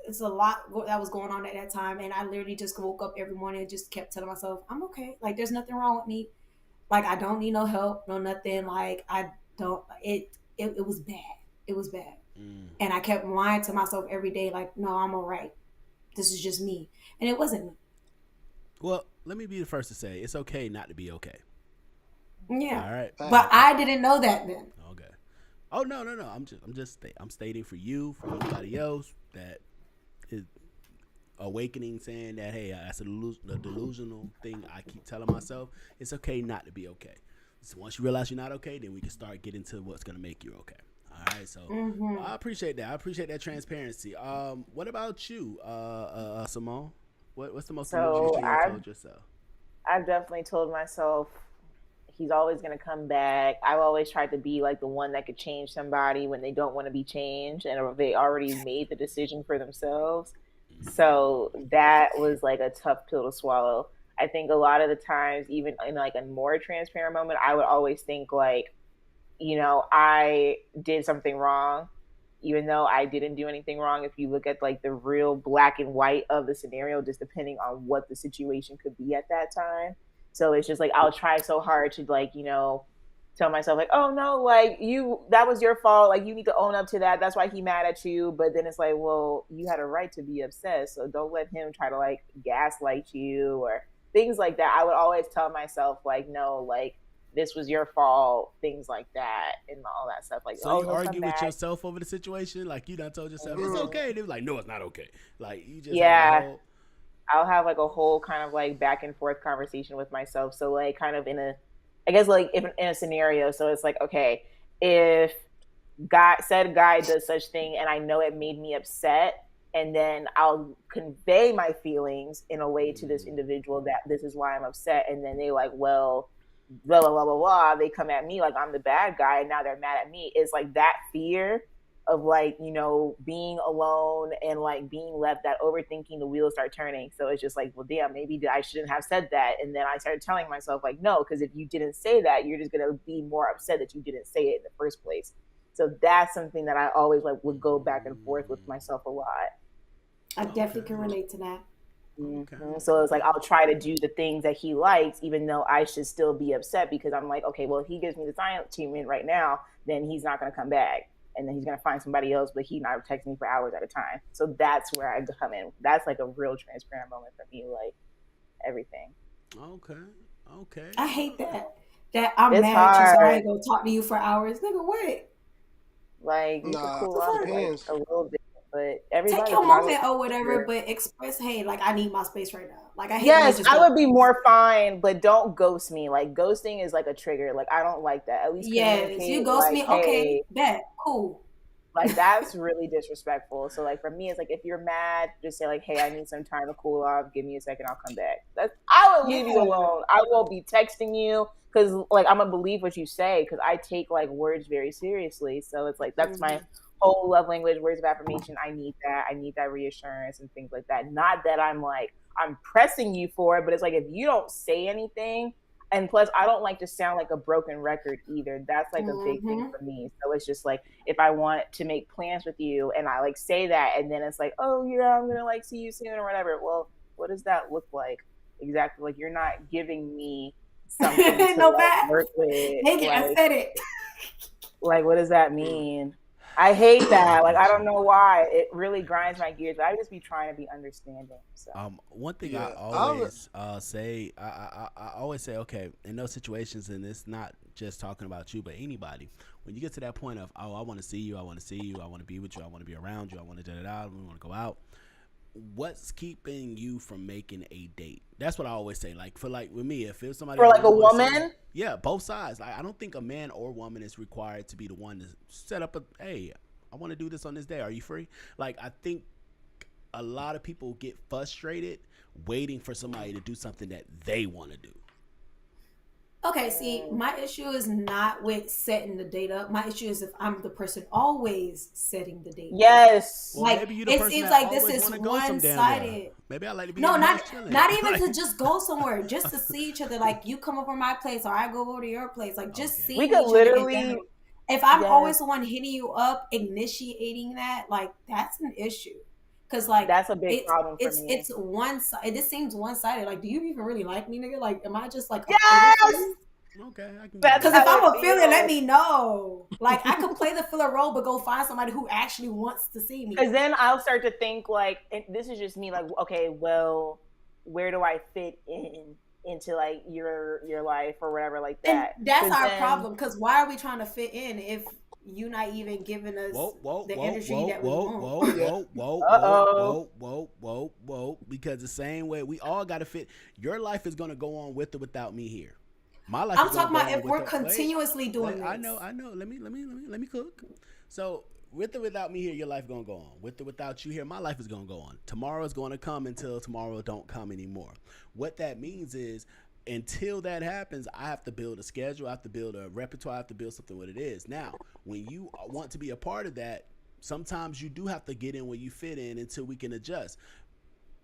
It's a lot that was going on at that time, and I literally just woke up every morning and just kept telling myself, "I'm okay. Like, there's nothing wrong with me. Like, I don't need no help, no nothing. Like, I don't. It was bad. It was bad, and I kept lying to myself every day, like, no, I'm all right. This is just me, and it wasn't me. Well, let me be the first to say it's okay not to be okay. Yeah, All right. but I didn't know that then. Okay. Oh no. I'm stating for you, for anybody else that is awakening, saying that hey, that's a delusional thing. I keep telling myself it's okay not to be okay. So once you realize you're not okay, then we can start getting to what's gonna make you okay. All right. So I appreciate that. I appreciate that transparency. What about you, Simone? What's the most delusional So thing you told yourself? I've definitely told myself he's always going to come back. I've always tried to be like the one that could change somebody when they don't want to be changed and they already made the decision for themselves. So that was like a tough pill to swallow. I think a lot of the times, even in like a more transparent moment, I would always think like, I did something wrong, even though I didn't do anything wrong. If you look at like the real black and white of the scenario, just depending on what the situation could be at that time. So it's just like I'll try so hard to like, tell myself like, oh no, like that was your fault. Like you need to own up to that. That's why he mad at you. But then it's like, well, you had a right to be upset. So don't let him try to like gaslight you or things like that. I would always tell myself like, no, like this was your fault, things like that, and all that stuff. Like, So oh, you he'll come argue with back. yourself over the situation? Like you done told yourself it's Mm. okay. They was like, no, it's not okay. Like you just have a Yeah, whole. I'll have like a whole kind of like back and forth conversation with myself. So like kind of I guess like if in a scenario. So it's like, okay, if guy does such thing and I know it made me upset, and then I'll convey my feelings in a way to this individual that this is why I'm upset, and then they like, well, blah blah blah blah blah. They come at me like I'm the bad guy, and now they're mad at me. It's like that fear of like being alone and like being left, that overthinking, the wheels start turning. So it's just like, well damn, maybe I shouldn't have said that. And then I started telling myself like, no, because if you didn't say that, you're just gonna be more upset that you didn't say it in the first place. So that's something that I always like would go back and forth with myself a lot. I definitely Okay. can relate to that. Okay. So it's like I'll try to do the things that he likes, even though I should still be upset, because I'm like, okay, well, if he gives me the silent treatment right now, then he's not going to come back, and then he's going to find somebody else, but he's not texting me for hours at a time. So that's where I come in. That's like a real transparent moment for me, like everything. Okay. Okay. I hate that. That I'm It's mad at you, so I hard. ain't gonna talk to you for hours. Nigga, wait. Like you could Nah, cool The off fuck? like depends. a little bit, but Take everybody's your not moment or whatever, here. but express, hey, like I need my space right now. Like I hate when they Yes, just I go. would be more fine, but don't ghost me. Like ghosting is like a trigger. Like I don't like that. At least Yes, communicate. you ghost Like, me. Okay, hey, bet, cool. like that's really disrespectful. So like for me, it's like if you're mad, just say like, hey, I need some time to cool off. Give me a second, I'll come back. That's I will leave you Yeah. alone. I won't be texting you because like I'm gonna believe what you say because I take like words very seriously. So it's like that's my whole love language, words of affirmation. I need that. I need that reassurance and things like that. Not that I'm pressing you for it, but it's like if you don't say anything, and plus I don't like to sound like a broken record either. That's like a big thing Mm-hmm. for me. So it's just like if I want to make plans with you and I like say that and then it's like, oh yeah, I'm gonna like see you soon or whatever. Well, what does that look like? Exactly. Like you're not giving me something to No like bad. work with. Nigga, I said it. Like what does that mean? I hate I that. Like I get don't you. know why. It really I grinds get my gears. But I just be trying to be understanding. So you. One thing I Yeah, always say, I always say, okay, in those situations, and it's not just talking about you, but anybody. When you get to that point of, oh, I want to see you, I want to see you, I want to be with you, I want to be around you, I want to da da da, we want to go out. What's keeping you from making a date? That's what I always say. Like for like with me, if it's somebody for I like a really want to see, woman, yeah, both sides. Like I don't think a man or woman is required to be the one to set up a, hey, I want to do this on this day. Are you free? Like I think a lot of people get frustrated waiting for somebody to do something that they want to do. Okay, see, my issue is not with setting the date up. My issue is if I'm the person always setting the date up. yes. Well, Like maybe you the it person seems that like this always is want to go some one damn well. sided. Maybe I like to be No, in the house not chilling. not even Like, to just go somewhere, just to see each other. Like you come over my place or I go over to your place. Like just okay. We seeing could each other in literally, general. If I'm yes, always the one hitting you up, initiating that, like that's an issue. Cause like that's a big problem for me. it's one side. It just seems one sided. Like, do you even really like me, nigga? Like, am I just like a filler for Yes, you? Okay, I can get that's Because that. if how I'm it a filler, let feels. me know. Like I could play the filler role, but go find somebody who actually wants to see me. Because then I'll start to think like, and this is just me. Like, okay, well, where do I fit in into like your life or whatever like And that? that's Because our then, problem. Because why are we trying to fit in if you're not even giving us Whoa, whoa, the whoa, energy whoa, that we whoa, want? whoa, yeah. whoa, whoa, uh whoa, oh, whoa, whoa, whoa, whoa. Because the same way we all got to fit. Your life is gonna go on with or without me here. My life is I'm gonna talking go about on if with we're or wait. continuously doing Wait, this. I know. Let me cook. So with or without me here, your life gonna go on. With or without you here, my life is gonna go on. Tomorrow is gonna come until tomorrow don't come anymore. What that means is, until that happens, I have to build a schedule. I have to build a repertoire. I have to build something what it is. Now, when you want to be a part of that, sometimes you do have to get in where you fit in until we can adjust.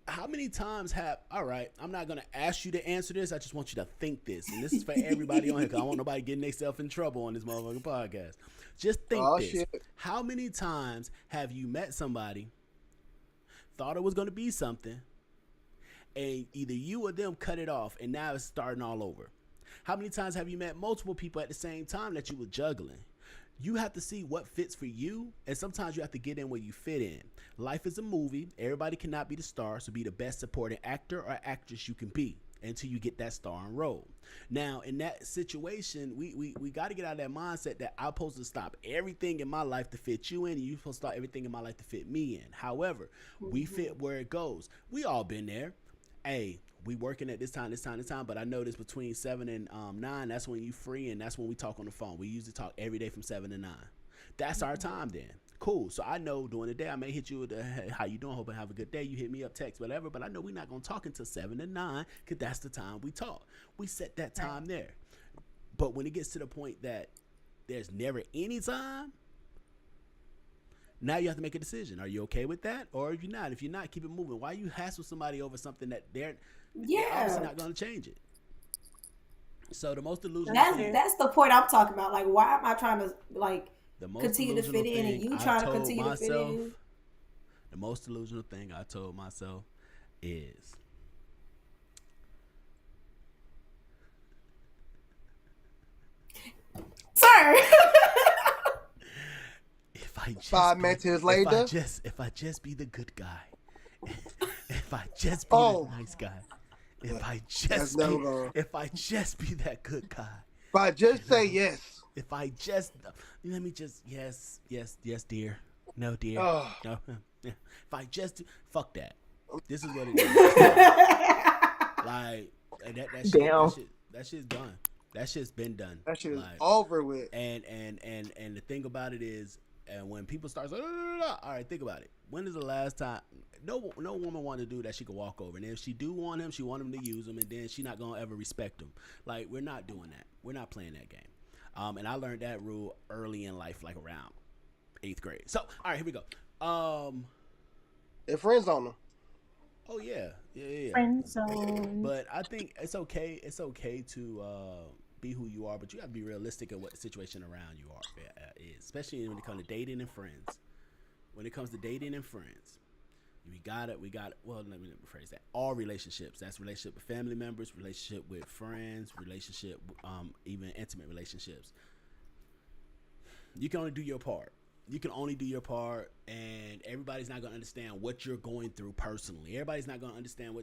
How many times have, all right, I'm not going to ask you to answer this. I just want you to think this. And this is for everybody on here, because I don't want nobody getting themselves in trouble on this motherfucking podcast. Just think Oh this. shit. How many times have you met somebody, thought it was going to be something, and either you or them cut it off, and now it's starting all over? How many times have you met multiple people at the same time that you were juggling? You have to see what fits for you, and sometimes you have to get in where you fit in. Life is a movie. Everybody cannot be the star, so be the best supporting actor or actress you can be until you get that starring role. Now, in that situation, we got to get out of that mindset that I'm supposed to stop everything in my life to fit you in, and you're supposed to stop everything in my life to fit me in. However, we fit where it goes. We all been there. Hey, we working at this time, but I notice between 7 and 9, that's when you free, and that's when we talk on the phone. We usually talk every day from 7 to 9. That's our time then. Cool. So I know during the day I may hit you with the, hey, how you doing? Hope I have a good day. You hit me up, text, whatever. But I know we're not gonna talk until 7 to 9 because that's the time we talk. We set that time there. But when it gets to the point that there's never any time, now you have to make a decision. Are you okay with that, or are you not? If you're not, keep it moving. Why you hassle somebody over something that they're obviously not going to change it? So the most delusional That's the point I'm talking about. Like, why am I trying to like the most continue to fit in, and you trying to continue to fit in? The most delusional thing I told myself is, Sir. if I just 5 minutes later, if I just be the good guy, if I just be the nice guy, if I just be that good guy, if I just say yes, if I just let me just yes dear, no dear, no. If I just fuck that, this is what it is. Like that shit's done. That shit's been done. that shit is like, over with. And the thing about it is, and when people start saying, all right, think about it. When is the last time? No woman want to do that she could walk over, and if she do want him, she want him to use him, and then she not gonna ever respect him. Like, we're not doing that. We're not playing that game. And I learned that rule early in life, like around 8th grade. So, all right, here we go. Their friends on them. Oh yeah. Friend zone. But I think it's okay. It's okay to be who you are, but you got to be realistic of what the situation around you is, especially when it comes to dating and friends. When it comes to dating and friends, we got it. Well, let me rephrase that. All relationships. That's relationship with family members, relationship with friends, relationship, even intimate relationships. You can only do your part. You can only do your part, and everybody's not going to understand what you're going through personally. Everybody's not going to understand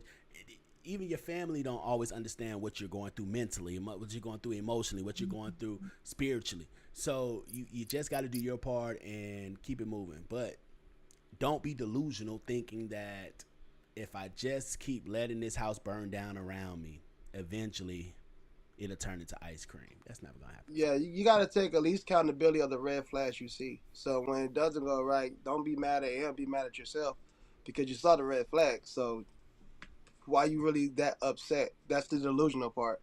even your family don't always understand what you're going through mentally, what you're going through emotionally, what you're going through spiritually. So you just got to do your part and keep it moving. But don't be delusional thinking that if I just keep letting this house burn down around me, eventually it'll turn into ice cream. That's never gonna happen. Yeah, you got to take at least accountability of the red flags you see. So when it doesn't go right, don't be mad at him. Be mad at yourself because you saw the red flag. So why you really that upset? That's the delusional part.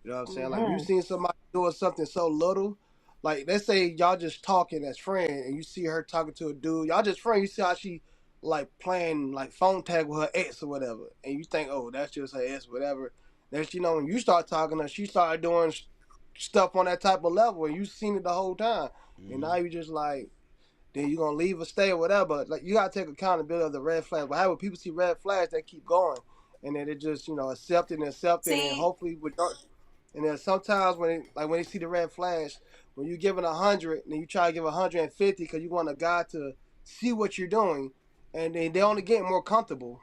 You know what I'm saying? Like, you seen somebody doing something so little. Like, let's say y'all just talking as friends, and you see her talking to a dude. Y'all just friends. You see how she like playing like phone tag with her ex or whatever, and you think, oh, that's just her ex, whatever. Next, when you start talking to her, she started doing stuff on that type of level, and you seen it the whole time. And now you just like, then you gonna leave or stay or whatever. Like, you gotta take accountability of the red flags. But how when people see red flags, they keep going, and then it just accept it, and hopefully with. And then sometimes when they see the red flags, when you're giving 100, and then you try to give 150 because you want a guy to see what you're doing, and then they only get more comfortable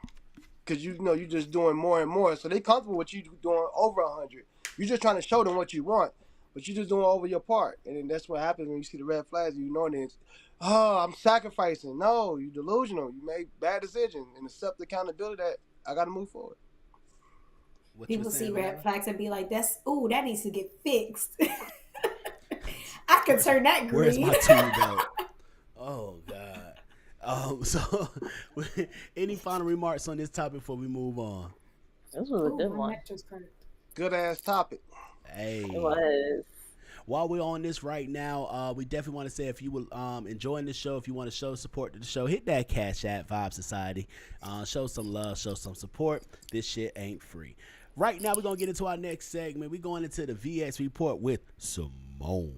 because you're just doing more and more. So they comfortable with you doing over 100. You're just trying to show them what you want, but you're just doing over your part. And then that's what happens when you see the red flags. And it's, I'm sacrificing. No, you're delusional. You made bad decisions, and accept the accountability that I got to move forward. People see red flags and be like, that needs to get fixed. I could turn that green. Where's my tool belt? Oh God. So, any final remarks on this topic before we move on? This was a Oh, good my one. neck just hurt. Good ass topic. It Hey. was. While we're on this right now, we definitely want to say if you were enjoying the show, if you want to show support to the show, hit that Cash App Vibe Society. Show some love, show some support. This shit ain't free. Right now, we're going to get into our next segment. We're going into the VX report with Simone.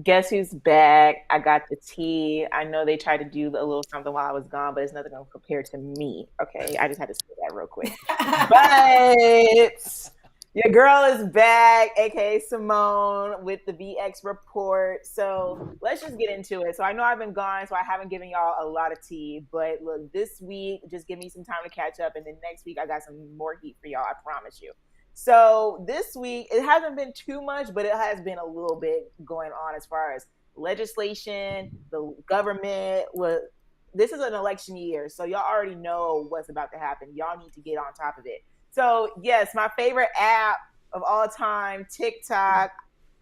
Guess who's back? I got the tea. I know they tried to do a little something while I was gone, but it's nothing gonna compare to me. Okay, I just had to say that real quick. But your girl is back, aka Simone, with the VX report. So let's just get into it. So I know I've been gone, so I haven't given y'all a lot of tea. But look, this week, just give me some time to catch up, and then next week I got some more heat for y'all. I promise you. So this week, it hasn't been too much, but it has been a little bit going on as far as legislation, the government. This is an election year, so y'all already know what's about to happen. Y'all need to get on top of it. So yes, my favorite app of all time, TikTok.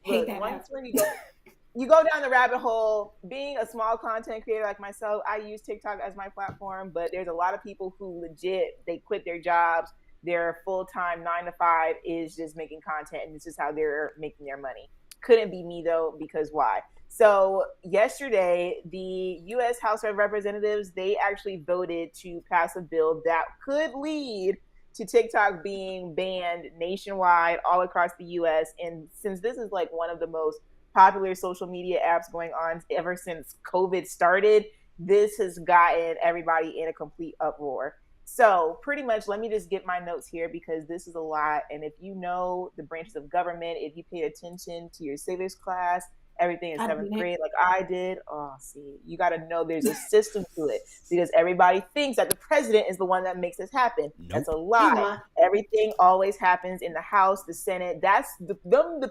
Hate Look, that once app. when you go down the rabbit hole, being a small content creator like myself, I use TikTok as my platform, but there's a lot of people who legit, they quit their jobs, their full-time 9 to 5 is just making content, and this is how they're making their money. Couldn't be me though, because why? So yesterday, the U.S. House of Representatives, they actually voted to pass a bill that could lead to TikTok being banned nationwide all across the U.S. And since this is like one of the most popular social media apps going on ever since COVID started, this has gotten everybody in a complete uproar. So, pretty much, let me just get my notes here because this is a lot. And if you know the branches of government, if you paid attention to your civics class, everything in I seventh didn't. grade, like I did, oh, see, you got to know there's a system to it because everybody thinks that the president is the one that makes this happen. That's Nope. a He's lie. not. Everything always happens in the House, the Senate. That's the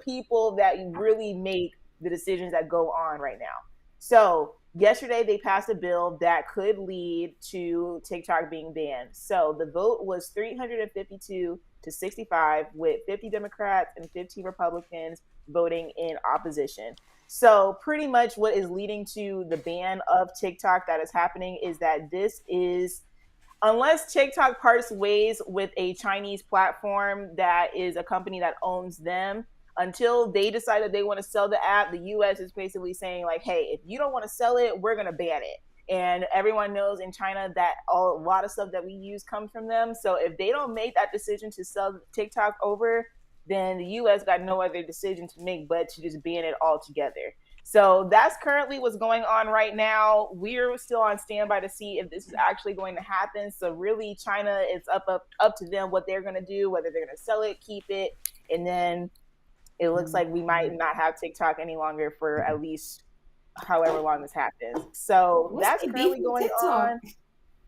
people that really make the decisions that go on right now. So yesterday they passed a bill that could lead to TikTok being banned. So the vote was 352 to 65, with 50 Democrats and 15 Republicans voting in opposition. So pretty much what is leading to the ban of TikTok that is happening is that this is, unless TikTok parts ways with a Chinese platform that is a company that owns them, until they decide that they want to sell the app, the US is basically saying, like, hey, if you don't want to sell it, we're going to ban it. And everyone knows in China that a lot of stuff that we use comes from them. So if they don't make that decision to sell TikTok over, then the US got no other decision to make but to just ban it altogether. So that's currently what's going on right now. We're still on standby to see if this is actually going to happen. So really, China, it's up to them what they're going to do, whether they're going to sell it, keep it, and then it looks like we might not have TikTok any longer for at least however long this happens. So What's that's the beef currently with going TikTok? on.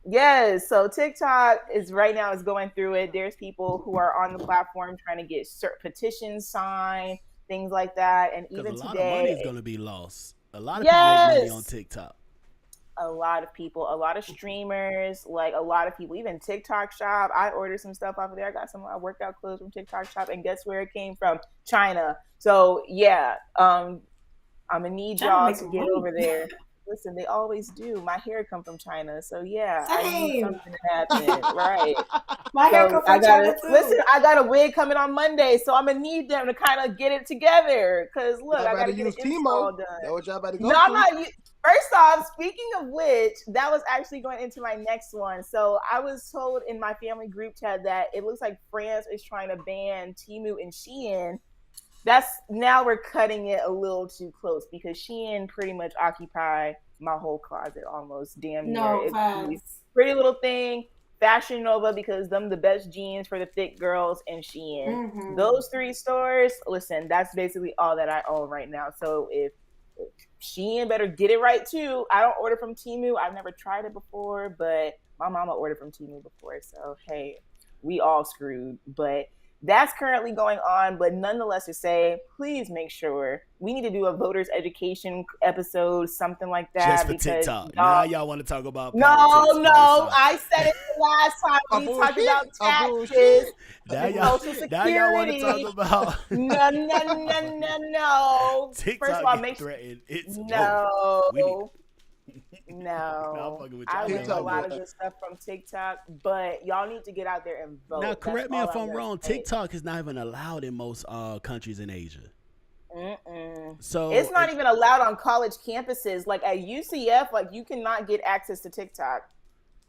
Yes, so TikTok is right now is going through it. There's people who are on the platform trying to get petitions signed, things like that. And Because a even lot of money is today, going to be lost. A lot of people make money on yes, TikTok. a lot of people, a lot of streamers, like a lot of people, even TikTok Shop. I ordered some stuff off of there. I got some of my workout clothes from TikTok Shop, and guess where it came from? China. So yeah, I'm gonna need Trying to y'all make to some get money. over there. Listen, they always do. My hair come from China, so yeah, I need Same. something to happen, right? My hair So come I from China gotta listen. too. I got a wig coming on Monday, so I'm gonna need them to kind of get it together. Cause look, Y'all I better gotta get an use install Timo. done. That's what y'all better No, go I'm to. not. First off, speaking of which, that was actually going into my next one. So I was told in my family group chat that it looks like France is trying to ban Temu and Shein. That's now we're cutting it a little too close because Shein pretty much occupy my whole closet almost damn near. No It's the facts. Pretty Little Thing, Fashion Nova because them the best jeans for the thick girls, and Shein. Mm-hmm. Those three stores, listen, that's basically all that I own right now. So if Shein better get it right too. I don't order from Temu. I've never tried it before, but my mama ordered from Temu before. So hey, we all screwed. But That's currently going on, but nonetheless to say, please make sure we need to do a voters education episode, something like Just that, for because TikTok. Now y'all want to talk about no, politics. I said it the last time I when you talked bullshit. about I taxes, bullshit. Social Now y'all want to talk Security. about No. First TikTok of all, get make sure. threatened. It's we need. No. No, I'm No, fucking with I y'all. learned a TikTok, lot of good stuff from TikTok, but y'all need to get out there and vote. Now, That's correct me all if I'm gonna wrong. say. TikTok is not even allowed in most countries in Asia. So It's not even allowed on college campuses. Like at UCF, like you cannot get access to TikTok.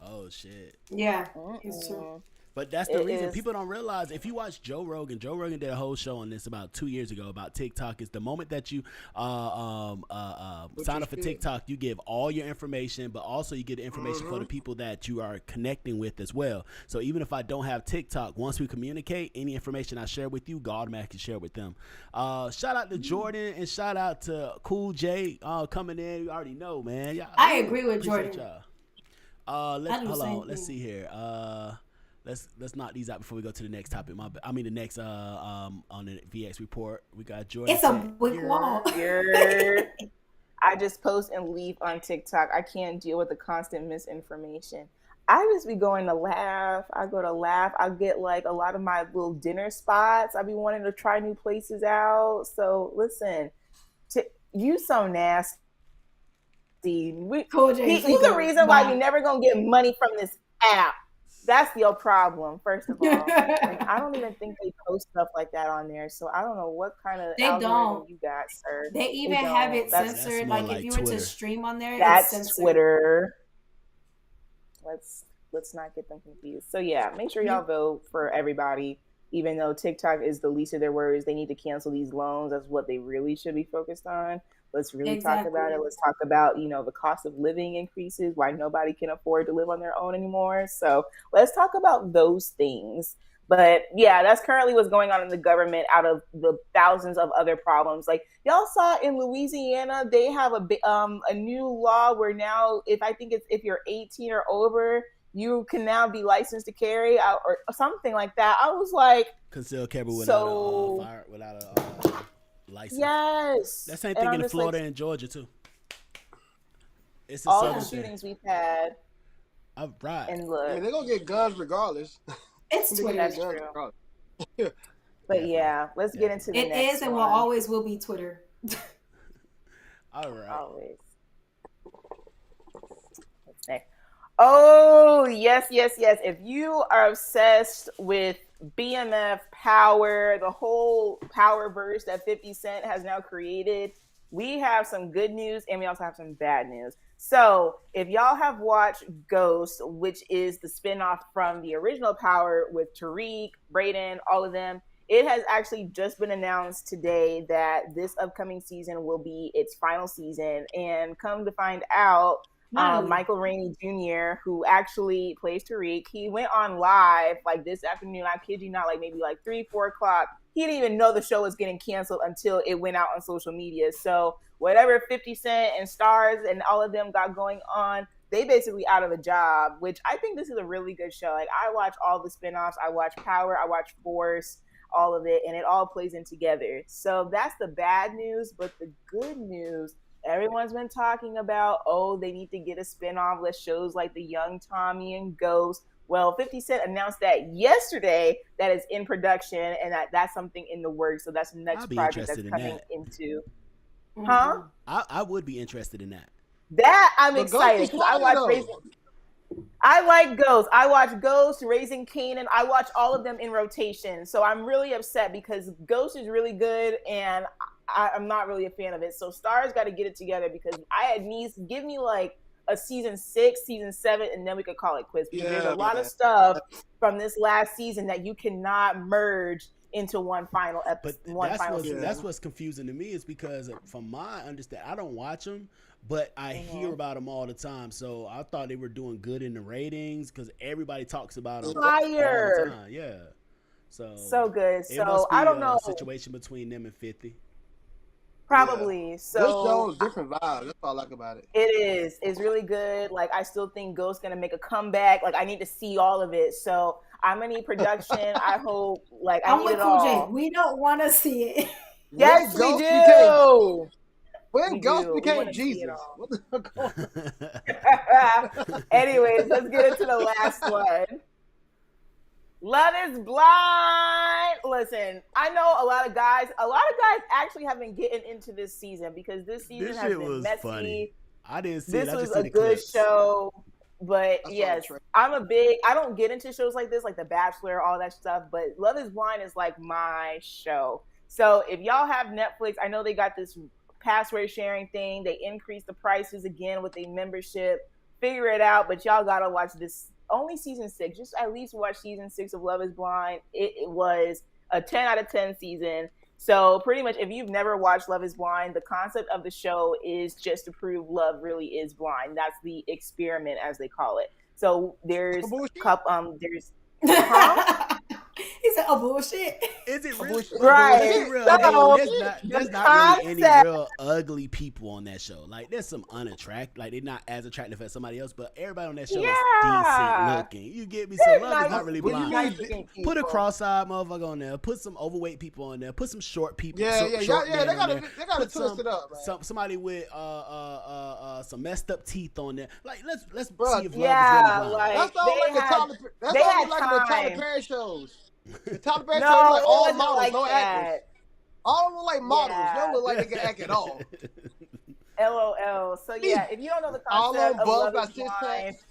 Oh shit. Yeah, it's true. But that's the It reason is. people don't realize. If you watch Joe Rogan did a whole show on this about 2 years ago about TikTok. Is the moment that you sign up for TikTok, you give all your information, but also you get the information for the people that you are connecting with as well. So even if I don't have TikTok, once we communicate, any information I share with you, God automatically share with them. Shout out to Jordan and shout out to Cool J coming in. You already know, man. I agree with appreciate Jordan. Y'all. I do the Hold same on. Let's thing. see here. Let's knock these out before we go to the next topic. The next on the VX report. We got Jordan. It's a brick wall. I just post and leave on TikTok. I can't deal with the constant misinformation. I just be going to laugh. I go to laugh. I get like a lot of my little dinner spots. I be wanting to try new places out. So listen, you so nasty. Cool J, You the reason why we never gonna get money from this app. That's your problem, first of all. Like, I don't even think they post stuff like that on there, so I don't know what kind of They algorithm don't. you got, sir. They even have it That's censored. more Like like if you were Twitter. to stream on there, it's That's censored. Twitter. Let's not get them confused. So yeah, make sure y'all vote for everybody. Even though TikTok is the least of their worries, they need to cancel these loans. That's what they really should be focused on. Let's really talk about it. Let's talk about, the cost of living increases, why nobody can afford to live on their own anymore. So let's talk about those things. But yeah, that's currently what's going on in the government out of the thousands of other problems. Like y'all saw in Louisiana, they have a new law where now if you're 18 or over, you can now be licensed to carry out or something like that. I was like, concealed carry without a license. Yes. That same thing in Florida and Georgia too. It's a all the shootings we've had. All right. And look, they're gonna get guns regardless. It's Twitter. That's true. But yeah, let's get into the next It is and will always will be Twitter. All right. Always. What's next? Oh, yes. If you are obsessed with BMF Power, the whole power verse that 50 Cent has now created, we have some good news and we also have some bad news. So if y'all have watched Ghost, which is the spinoff from the original Power with Tariq, Brayden, all of them, it has actually just been announced today that this upcoming season will be its final season. And come to find out, Michael Rainey Jr., who actually plays Tariq, he went on live like this afternoon. I kid you not, like maybe like 3-4 o'clock. He didn't even know the show was getting canceled until it went out on social media. So whatever 50 Cent and Stars and all of them got going on, they basically out of a job, which I think this is a really good show. Like I watch all the spinoffs. I watch Power. I watch Force, all of it, and it all plays in together. So that's the bad news. But the good news, everyone's been talking about, they need to get a spinoff that shows like the young Tommy and Ghost. Well, 50 Cent announced that yesterday that it's in production and that's something in the works. So that's the next project that's coming into. Huh? I would be interested in that. That I'm excited because I watch Raising. I like Ghost. I watch Ghost, Raising Kanan. I watch all of them in rotation. So I'm really upset because Ghost is really good and I'm not really a fan of it. So Stars got to get it together because I had needs. Give me like a season 6, season 7, and then we could call it quits. Because there's a lot of stuff from this last season that you cannot merge into one final episode. But that's what's confusing to me is because from my understanding, I don't watch them, but I hear about them all the time. So I thought they were doing good in the ratings because everybody talks about them all the time. Yeah. So good. It must be I don't know. A situation between them and 50. Probably. This So show is different vibes. That's what I like about it. it is. It's really good. Like I still think Ghost's gonna make a comeback. Like I need to see all of it. So I'm gonna need production. I hope. Like I I'm need with it Cool J. all. We don't want to see it. Yes, When we Ghost became do. when We Ghost do. We became wanna see it Jesus. all. What the fuck going on? Anyways, let's get into the last one. Love is Blind. Listen, I know a lot of guys actually have been getting into this season because this season This has shit been was messy. funny. I didn't see This it. I was just seen a the good clips. show. But I saw the yes, trailer. I don't get into shows like this, like The Bachelor, all that stuff, but Love is Blind is like my show. So if y'all have Netflix, I know they got this password sharing thing. They increased the prices again with a membership. Figure it out, but y'all gotta watch this. Only season 6. Just at least watch season 6 of Love is Blind. It was a 10 out of 10 season. So pretty much, if you've never watched Love is Blind, the concept of the show is just to prove love really is blind. That's the experiment, as they call it. So there's Bullshit? there's He said, "Oh bullshit." Is it really? Bullshit. Right. Let's be real. So, There's the not really any concept- real ugly people on that show. Like there's some unattractive, like they're not as attractive as somebody else, but everybody on that show is decent looking. You get me? So They're love is nice- not really What do you blind. mean? nice-looking Put a people. cross-eyed motherfucker on there. Put some overweight people on there. Put some short people. Yeah, short yeah. men They on gotta there. they gotta Put twist it up, man. somebody with some messed up teeth on there. Like let's Bruh, see if love yeah, is really blind. like- That's all they like the had- Tyler. That's they all had like the Tyler time. Perry shows. The Tyler Perry shows No, like it all wasn't models, like no that. actors. All of them like models. Yeah. They don't look like they can act at all. LOL. So yeah, if you don't know the All concept on of buff Love got is six Blind, packs.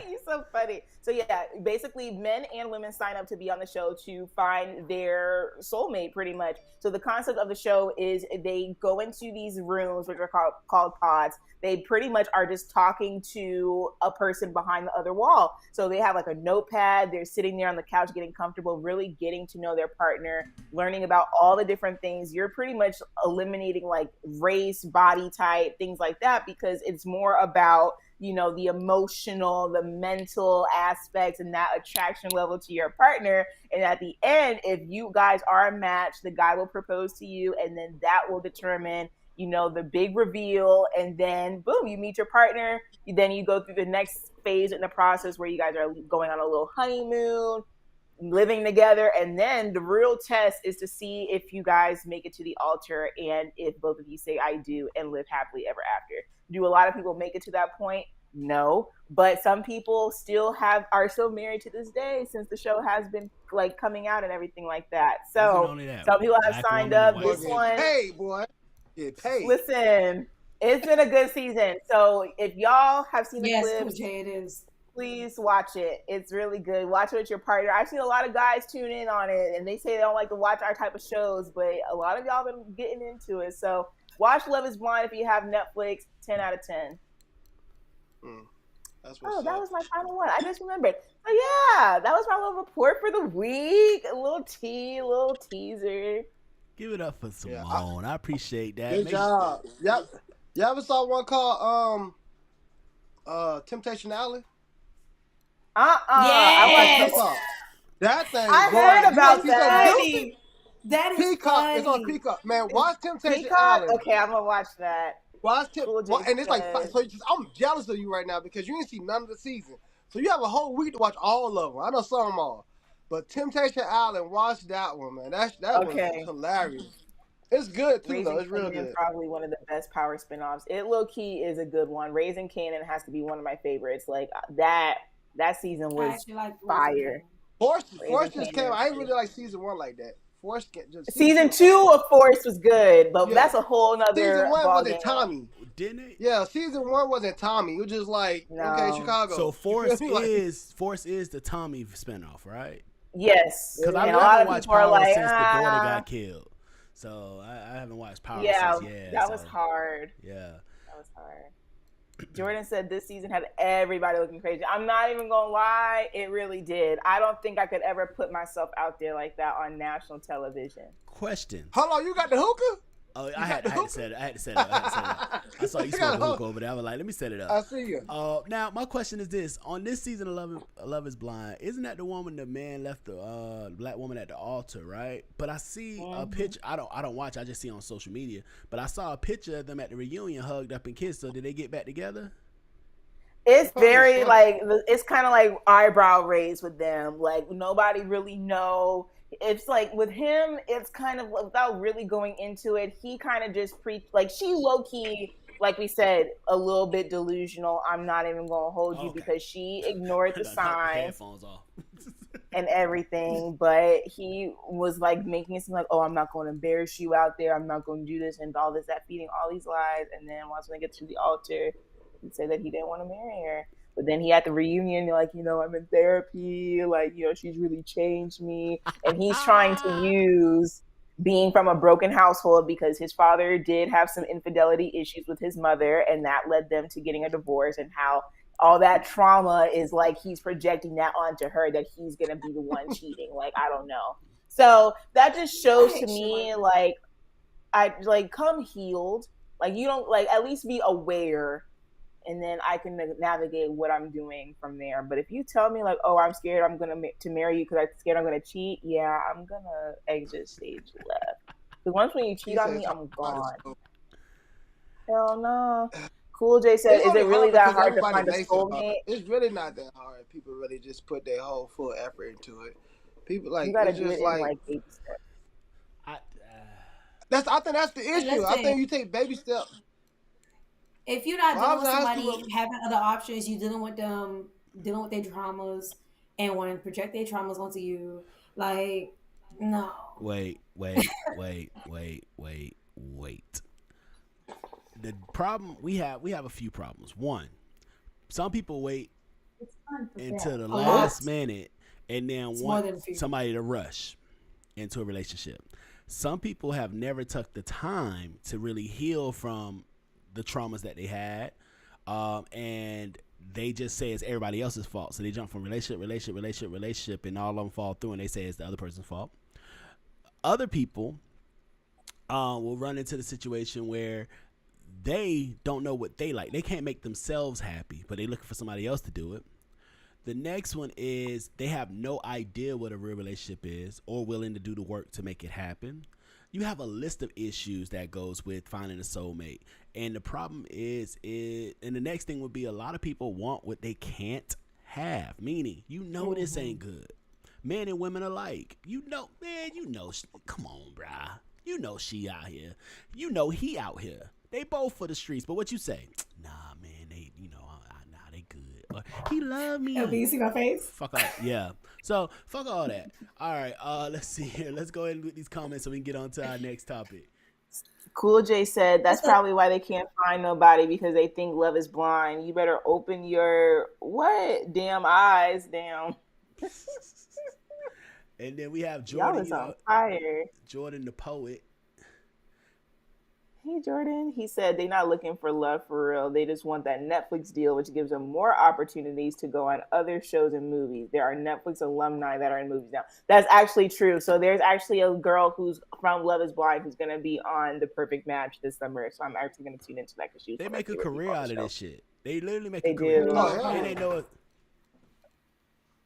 you're so funny. So yeah, basically men and women sign up to be on the show to find their soulmate pretty much. So the concept of the show is they go into these rooms, which are called pods. They pretty much are just talking to a person behind the other wall. So they have like a notepad. They're sitting there on the couch getting comfortable, really getting to know their partner, learning about all the different things. You're pretty much eliminating like race, body type, things like that, because it's more about, you know, the emotional, the mental aspects and that attraction level to your partner. And at the end, if you guys are a match, the guy will propose to you, and then that will determine, you know, the big reveal. And then boom, you meet your partner. Then you go through the next phase in the process where you guys are going on a little honeymoon, living together. And then the real test is to see if you guys make it to the altar and if both of you say I do and live happily ever after. Do a lot of people make it to that point? No, but some people are still married to this day since the show has been like coming out and everything like that. So only that, some people have black signed woman up. and This white Boy, one, get paid, boy. Get paid. listen, it's been a good season. So if y'all have seen the Yes, Cool clips, J, it is. please watch it. It's really good. Watch it with your partner. I've seen a lot of guys tune in on it, and they say they don't like to watch our type of shows, but a lot of y'all been getting into it. So watch Love is Blind if you have Netflix. 10 out of 10. That's what's Oh, that up. was my final one. I just remembered. Oh yeah, that was my little report for the week. A little teaser. Give it up for Yeah, Simone. I appreciate that. Good job. Yep. You ever saw one called Temptation Island? Yes. That thing. I boy, heard you about gotta see some that. juicy- That is Peacock. funny. It's on Peacock. Man, watch Temptation Peacock? Island. Okay, I'm gonna watch that. Watch Cool J and it's like said. I'm jealous of you right now because you didn't see none of the season. So you have a whole week to watch all of them. I know some of them all, but Temptation Island, watch that one, man. That Okay. one's hilarious. It's good too, though. Raising It's real Kanan, good. probably one of the best power spinoffs. It low key is a good one. Raising Kanan has to be one of my favorites. Like that season I was actually like fire. Force Raising just Kanan. came. I didn't really like season 1 like that. Force just Season 2 of Force was good, but Yeah. that's a whole nother Season 1 ball wasn't game. Tommy. Didn't it? Yeah, season 1 wasn't Tommy. It was just like, No. okay, Chicago. So You Force feel me? Like, is the Tommy spinoff, right? Yes, Because and I a lot haven't of watched people are Power like, since the daughter got killed. So I haven't watched Power yeah, since. Yeah, that so, was hard. Yeah. That was hard. Jordan said this season had everybody looking crazy. I'm not even gonna lie, it really did. I don't think I could ever put myself out there like that on national television. Question. hold on, you got the hookah? Oh, You I got had, the I had to hook? set it. I had to set it up. I had to set it up. I saw you You got smoking the a hook hook. over there. I was like, let me set it I up. see you. Now my question is this: on this season of Love Is Blind, isn't that the one when the man left the black woman at the altar, right? But I see a picture. I don't watch. I just see it on social media. But I saw a picture of them at the reunion, hugged up and kissed. So did they get back together? It's Probably very sort of. like it's kind of like eyebrow raised with them. Like nobody really know. It's like with him, it's kind of without really going into it. He kind of just like she low key, like we said, a little bit delusional. I'm not even gonna hold Oh, you okay. because she ignored the Knock the signs headphones off. and everything, but he was like making it seem like, oh, I'm not going to embarrass you out there. I'm not going to do this and all this, that, feeding all these lies. And then once when they get to the altar, he said that he didn't want to marry her. But then he at the reunion, like, I'm in therapy. Like, she's really changed me. And he's trying to use being from a broken household because his father did have some infidelity issues with his mother, and that led them to getting a divorce, and how all that trauma is like he's projecting that onto her, that he's gonna be the one cheating. Like, I don't know. So that just shows to me like I like come healed. Like you don't like at least be aware, and then I can navigate what I'm doing from there. But if you tell me like, oh, I'm scared I'm gonna to marry you because I'm scared I'm gonna cheat, yeah, I'm gonna exit stage left. Because once when you cheat on me, I'm gone. Hell no. Cool J said, It's is only it really hard that because hard to everybody find a makes it hard. soulmate? It's really not that hard. People really just put their whole full effort into it. People You like gotta it's do just it in like like baby steps. I, I think that's the And issue. I listen, think you take baby steps. if you're not When I dealing was with in high school, somebody having other options, you dealing with them, dealing with their traumas, and want to project their traumas onto you, like no. wait. The problem we have a few problems. One, some people wait until the A lot. last minute and then It's more want than a few. somebody to rush into a relationship. Some people have never took the time to really heal from the traumas that they had, and they just say it's everybody else's fault. So they jump from relationship, and all of them fall through, and they say it's the other person's fault. Other people will run into the situation where they don't know what they like. They can't make themselves happy, but they're looking for somebody else to do it. The next one is they have no idea what a real relationship is or willing to do the work to make it happen. You have a list of issues that goes with finding a soulmate. And the problem is, and the next thing would be a lot of people want what they can't have, meaning, this ain't good. Men and women alike. Come on, bruh. She out here. He out here. They both for the streets. But what you say? Nah, man, they good. Or, he love me. LB, you see my face? Fuck all. Yeah. So fuck all that. All right. Let's see here. Let's go ahead and with these comments so we can get on to our next topic. Cool J said that's probably why they can't find nobody, because they think love is blind. You better open your damn eyes, damn. And then we have Y'all Jordan. is on fire. Jordan the poet. Hey Jordan, he said they're not looking for love for real. They just want that Netflix deal, which gives them more opportunities to go on other shows and movies. There are Netflix alumni that are in movies now. That's actually true. So there's actually a girl who's from Love Is Blind who's going to be on The Perfect Match this summer. So I'm actually going to tune into that because they make a career out of this shit. They literally make a career. Do. Oh,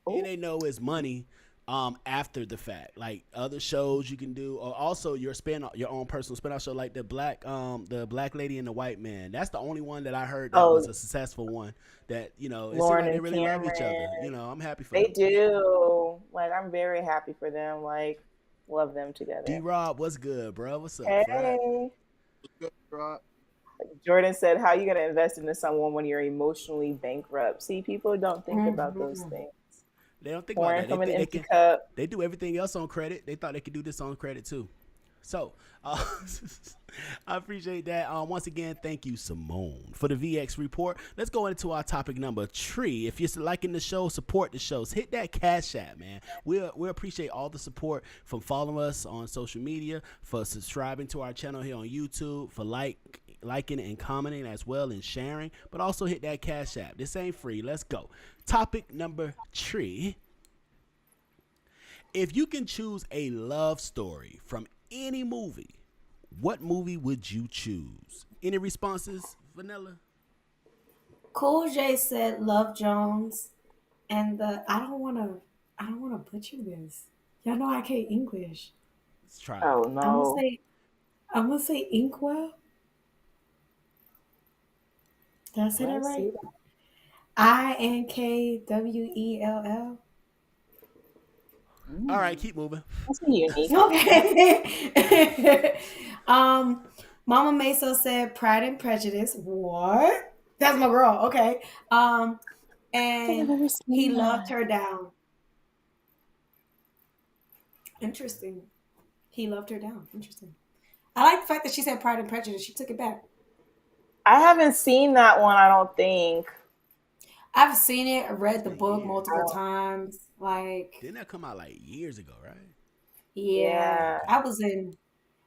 And they know it's money. After the fact, like other shows you can do, or also your own personal spin-off show, like the black lady and the white man. That's the only one that I heard that was a successful one. That it seems like they really love each other. I'm happy for them. They do. Like, I'm very happy for them. Like, love them together. D-Rob, what's good, bro? What's up, hey. right? Jordan said, "How you gonna invest into someone when you're emotionally bankrupt?" See, people don't think about those things. They don't think about that. They do everything else on credit. They thought they could do this on credit too. So I appreciate that. Once again, thank you, Simone, for the VX report. Let's go into our topic number 3. If you're liking the show, support the shows. Hit that Cash App, man. We appreciate all the support from following us on social media, for subscribing to our channel here on YouTube, for liking and commenting as well, and sharing. But also hit that Cash App. This ain't free. Let's go. Topic number 3. If you can choose a love story from any movie, What movie would you choose? Any responses, Vanilla? Cool J said Love Jones, and the I don't wanna butcher this. Y'all know I can't English. Let's try it. Oh I'm gonna no. say I'm gonna say Inkwell. Did I say that Let's right? see that. Inkwell. All right, Mm, keep moving. that's unique. Okay. Mama Meso said Pride and Prejudice. What? That's my girl. Okay. I think I've And never he seen loved that. her down. Interesting. He loved her down. Interesting. I like the fact that she said Pride and Prejudice. She took it back. I haven't seen that one, I don't think. I've seen it. I It's read the been book years. multiple times. Like, Didn't that come out like years ago, right? yeah, Yeah. Okay.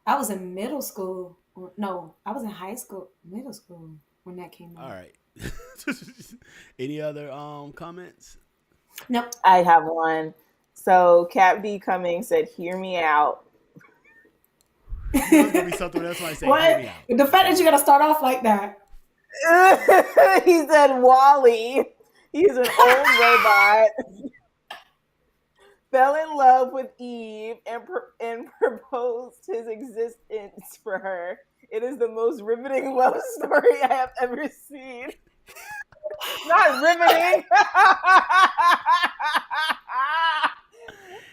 I was in middle school. No, I was in high school, middle school when that came All out. right. Any other comments? Nope. I have one. So Cat B Cummings said, "Hear me out." You know it's gonna be something else when I say hear What? me out. The fact that you gotta start off like that. He said, "Wally, he's an old robot, fell in love with Eve and proposed his existence for her. It is the most riveting love story I have ever seen. Not riveting."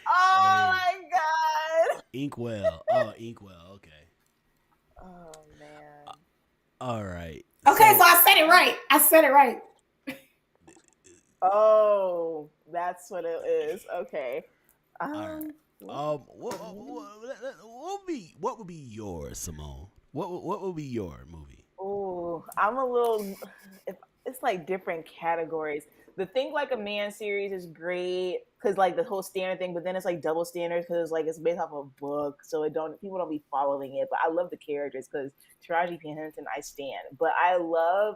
Oh Hey, my god. Inkwell. Oh, Inkwell. Okay. Oh man. All right. Okay, so So, I said it right. I said it right. Oh, that's what it is. Okay. all right. Um. What would be yours, Simone? What would be your movie? Oh, I'm a little. It's like different categories. The Think Like a Man series is great because like the whole standard thing, but then it's like double standards because like it's based off a book, so it don't people don't be following it. But I love the characters because Taraji P Henson I stand. But I love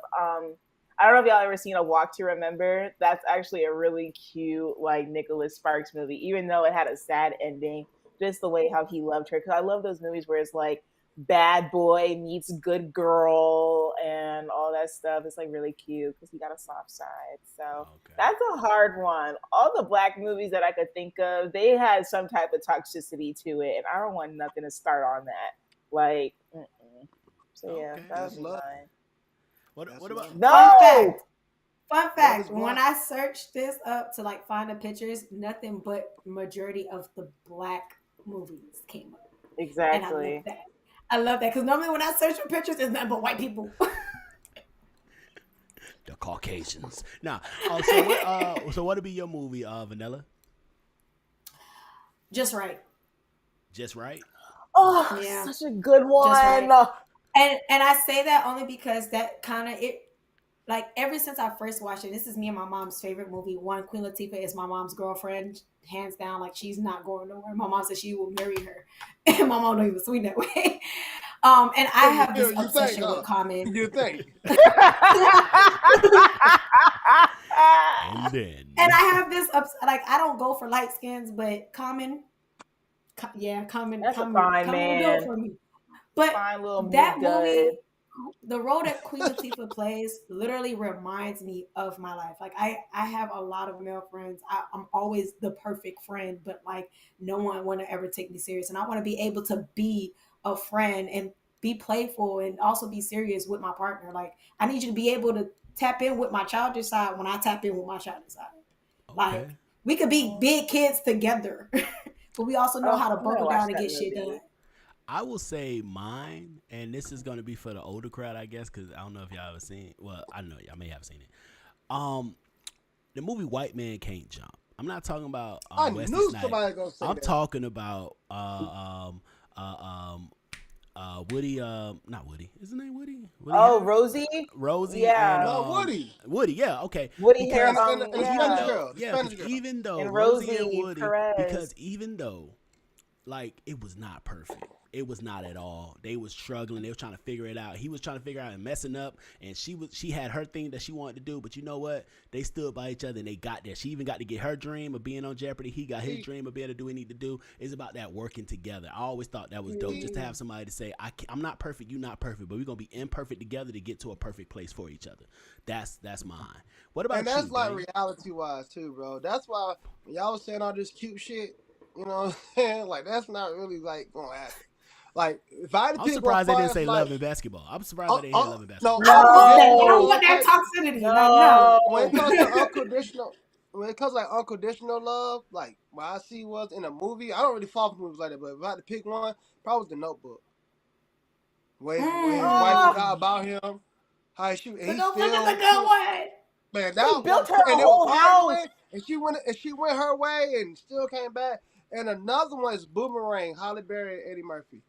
I don't know if y'all ever seen A Walk to Remember. That's actually a really cute like Nicholas Sparks movie, even though it had a sad ending. Just the way how he loved her, because I love those movies where it's like bad boy meets good girl and all that stuff. It's like really cute because he got a soft side. So Okay. that's a hard one. All the black movies that I could think of, they had some type of toxicity to it, and I don't want nothing to start on that. Like, mm-mm. So yeah, Okay. that would That's be love. mine. What That's about? love. Fun No. fact. Fun Love is fact. When blind. I searched this up to like find the pictures, nothing but majority of the black movies came up. And I love Exactly. that. I love that because normally when I search for pictures, it's nothing but white people. The Caucasians. Now, so what? So what would be your movie, Vanilla? Just right. Just right. Oh, Yeah. such a good Just one. right. And I say that only because that kind of it like ever since I first watched it, this is me and my mom's favorite movie. One, Queen Latifah is my mom's girlfriend, hands down. Like she's not going nowhere. My mom said she will marry her, and my mom don't even sweet that way. And I have this You think, obsession huh? with Common. You think? And then. And I have this like I don't go for light skins, but Common, yeah, That's a fine Common will do it man. for me. But Fine little that meat movie, dud. the role that Queen Latifah plays, literally reminds me of my life. Like I have a lot of male friends. I'm always the perfect friend, but like no one want to ever take me serious, and I want to be able to be a friend and be playful and also be serious with my partner. Like I need you to be able to tap in with my childish side when I tap in with my childish side. Like Okay. we could be big kids together, but we also know Oh, how to I'm gonna buckle watch down and that get shit done. movie. I will say mine, and this is gonna be for the older crowd, I guess, because I don't know if y'all ever seen. Well, I know y'all may have seen it. Um, the movie White Man Can't Jump. I'm not talking about I Wesley knew Snipes. somebody gonna say I'm that. talking about Woody. Not Woody. Is his name Woody? Woody Oh, Harrelson? Rosie? Rosie and Yeah. No, Woody. Woody. Yeah. Okay. Woody Because Hair And the even Spanish yeah. though, girl. The yeah, because Spanish girl. even though And Rosie and Rosie Woody, Perez. because even though like it was not perfect. It was not at all. They was struggling. They were trying to figure it out. He was trying to figure out and messing up, and she had her thing that she wanted to do. But you know what? They stood by each other and they got there. She even got to get her dream of being on Jeopardy. He got his dream of being able to do what he need to do. It's about that working together. I always thought that was dope, just to have somebody to say, I'm not perfect, you're not perfect, but we're gonna be imperfect together to get to a perfect place for each other. That's mine. What about you? And that's like Dave? reality wise too, bro. That's why y'all was saying all this cute shit. You know what I'm saying? Like that's not really like gonna happen. Like if I had to I'm pick surprised one they didn't first, say like, love in basketball. I'm surprised they didn't hear love in no, basketball. I don't No. want that toxicity. Like, no. No. when it comes to unconditional, when it comes to like unconditional love, like what I see was in a movie. I don't really fall for movies like that, but if I had to pick one, probably The Notebook. When his wife Oh, forgot about him, how The he notebook is a still good one. man he that built was her a and they was whole house. arguing and she went her way and still came back. And another one is Boomerang, Holly Berry and Eddie Murphy.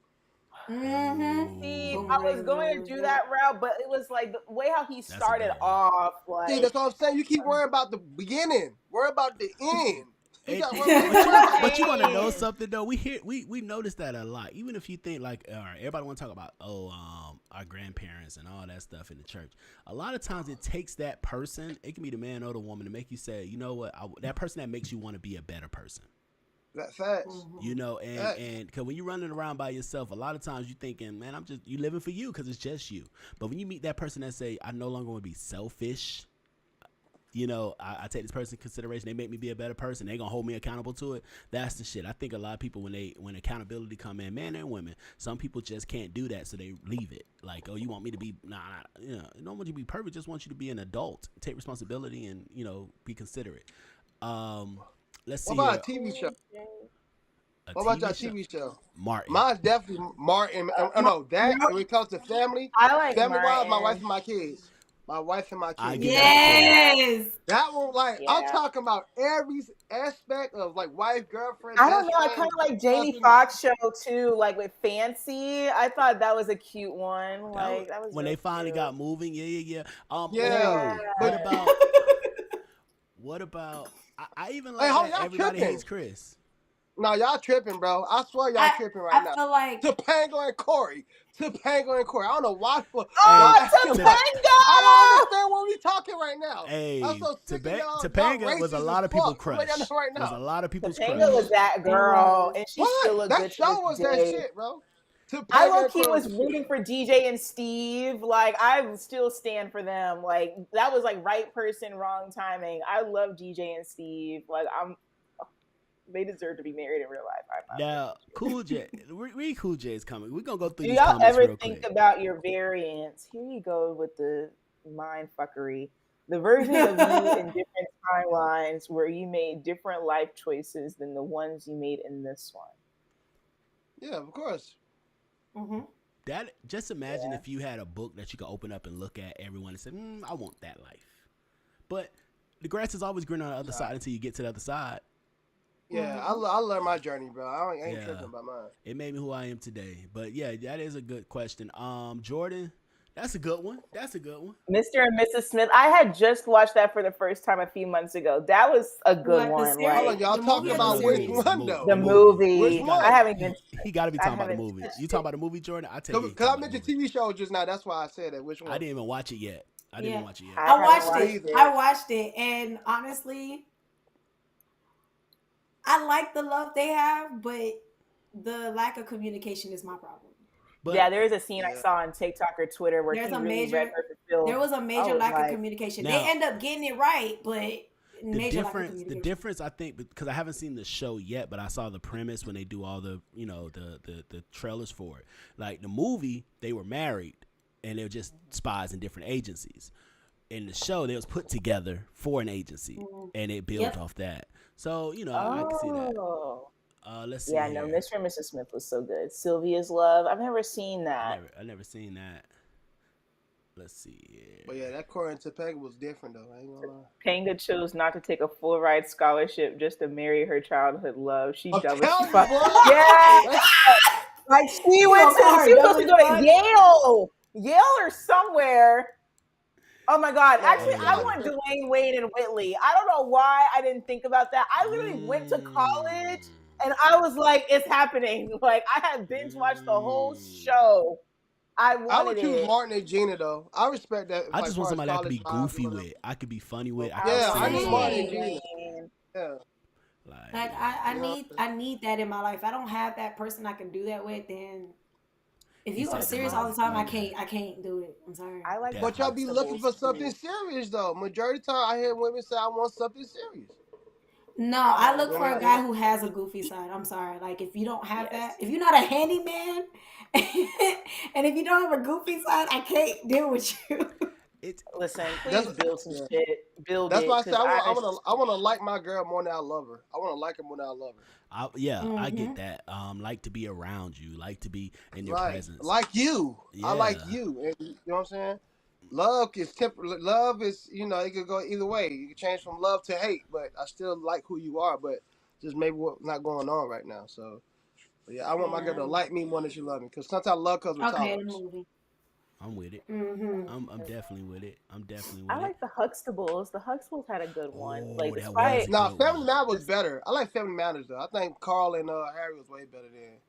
Mm-hmm. See, I Boomerang was is going one to was do good. that route, but it was like the way how he That's a started good one. off, See, like that's what I'm saying. You keep worrying about the beginning. Worry about the end. You got But worry about you want to know Dang. something though? We notice that a lot. Even if you think like, all right, everybody want to talk about our grandparents and all that stuff in the church. A lot of times it takes that person. It can be the man or the woman to make you say, you know what? That person that makes you want to be a better person. that facts. You know, and Facts. because when you're running around by yourself, a lot of times you thinking, man, you living for you because it's just you. But when you meet that person that say, I no longer want to be selfish. You know, I take this person in consideration. They make me be a better person. They gonna hold me accountable to it. That's the shit. I think a lot of people when accountability come in, men and women, some people just can't do that, so they leave it. Like, oh, you want me to be you know, I don't want you to be perfect. Just want you to be an adult, take responsibility, and you know, be considerate. Let's see What about here. a TV show? A What about your show? TV show? Martin. Mine's definitely Martin. No, that when it comes to family, I like family wise, my wife Martin. and my kids. My wife and my I kids. give that to Yes. That one, like, I'm Yeah. talking about every aspect of like wife, girlfriend, I don't best know. I kind friend, of like Jamie husband. Foxx show too, like with Fancy. I thought that was a cute one. Like that was when real they finally cute. got moving. Yeah. Yeah. What But about? I even hey, like hold that. y'all Everybody tripping. hates Chris. No, y'all tripping, bro. I swear y'all I tripping right I now. feel like Topanga and Corey. Topanga and Corey. I don't know why y'all Oh, acting like I don't understand what we talking right now. I'm Hey, so sick of y'all. Y'all Topanga was a racist lot as of people's fuck. What y'all crush. doing right Was a now? lot of people's Topanga crush. was that girl, and she still What? looked That good to show this was that day. shit, bro. I Topanga low and key Corey was was rooting for DJ and Steve. Like I still stand for them. Like that was like right person, wrong timing. I love DJ and Steve. Like they deserve to be married in real life. Now, Cool J, read Cool J's comment. We're gonna go through Do these y'all comments ever real think quick. about your variants? Here you go with the mind fuckery. The versions of you in different timelines where you made different life choices than the ones you made in this one. Yeah, of course. That just imagine Yeah. if you had a book that you could open up and look at everyone and say, I want that life. But the grass is always greener on the other side until you get to the other side. Yeah, I learned my journey, bro. I ain't Yeah. tripping about mine. It made me who I am today. But yeah, that is a good question. Jordan, that's a good one. That's a good one. Mr. and Mrs. Smith. I had just watched that for the first time a few months ago. That was a good What, the one. series? Hold Like on, y'all The talking movie or about the which series? one though? the Which movie. one? I haven't even. He got to be talking about the haven't movie. touched You talking it. about the movie, Jordan? I tell you. Because I mentioned TV show just now. That's why I said that. Which one? I didn't even watch it yet. I didn't even watch it yet. I I haven't watched watched it. it. I watched it, and honestly, I like the love they have, but the lack of communication is my problem. But Yeah, there is a scene I Yeah. saw on TikTok or Twitter where There's he a really major- read her to feel. There was a I major was lack of like- communication. Now- They end up getting it right, but the major lack of difference, communication. the difference, I think, because I haven't seen the show yet, but I saw the premise when they do all the, the trailers for it. Like the movie, they were married, and they were just spies in different agencies. In the show, they was put together for an agency, and it built off that. So I can see that. Oh. Let's see. Yeah, here. no, Mr. and Mrs. Smith was so good. Sylvia's Love. I've never seen that. I never seen that. Let's see here. But yeah, that Corey and Topanga was different though. I ain't gonna lie. Panga chose not to take a full ride scholarship just to marry her childhood love. She I'm dumb as telling you, fuck. boy. Yeah, like she was supposed to go to Yale or somewhere. Oh my God! Actually, I want Dwayne Wade and Whitley. I don't know why I didn't think about that. I literally went to college And I was like, it's happening. Like I had binge watched the whole show. I I would wanted choose it. Martin and Gina though. I respect that. I Like, as just want far as somebody I could college be vibes or goofy whatever. with. I could be funny with. I I could Yeah, was I need Martin and Same. Gina. saying, Yeah, like, Like I you know. need I need that in my life. I don't have that person I can do that with. Then if he you go said the serious all mom. the time, I Yeah, can't do it. I'm sorry. I like the But y'all definitely. be looking Huxtables for something too. serious though. Majority of the time, I hear women say, "I want something serious." No, I No, look You know for what a I'm guy saying? who has a goofy side. I'm sorry. Like if you don't have that, yes. if you're not a handyman, and if you don't have a goofy side, I can't deal with you. It. Listen, That's please build some yeah. shit. Build That's why it, I say because I want, honestly, I want to like my girl more than I love her. I want to like her more than I love her. Yeah, I get hmm that. Like to be around you, like to be in your Right, presence. like you. I like Yeah. you, and you know what I'm saying. Love is love is, it could go either way. You can change from love to hate, but I still like who you are. But just maybe what's not going on right now. So but yeah, I want my girl to Yeah. like me more than she love me, because sometimes love comes with Okay, the tolerance. movie. I'm with it. hmm I'm definitely with it. I'm definitely I with it. like the Huxtables. The Huxtables had a good one. Like Oh, that was despite a Now, good Family one. Man was this, better. I like Family Matters though. I think Carl and Harry was way better than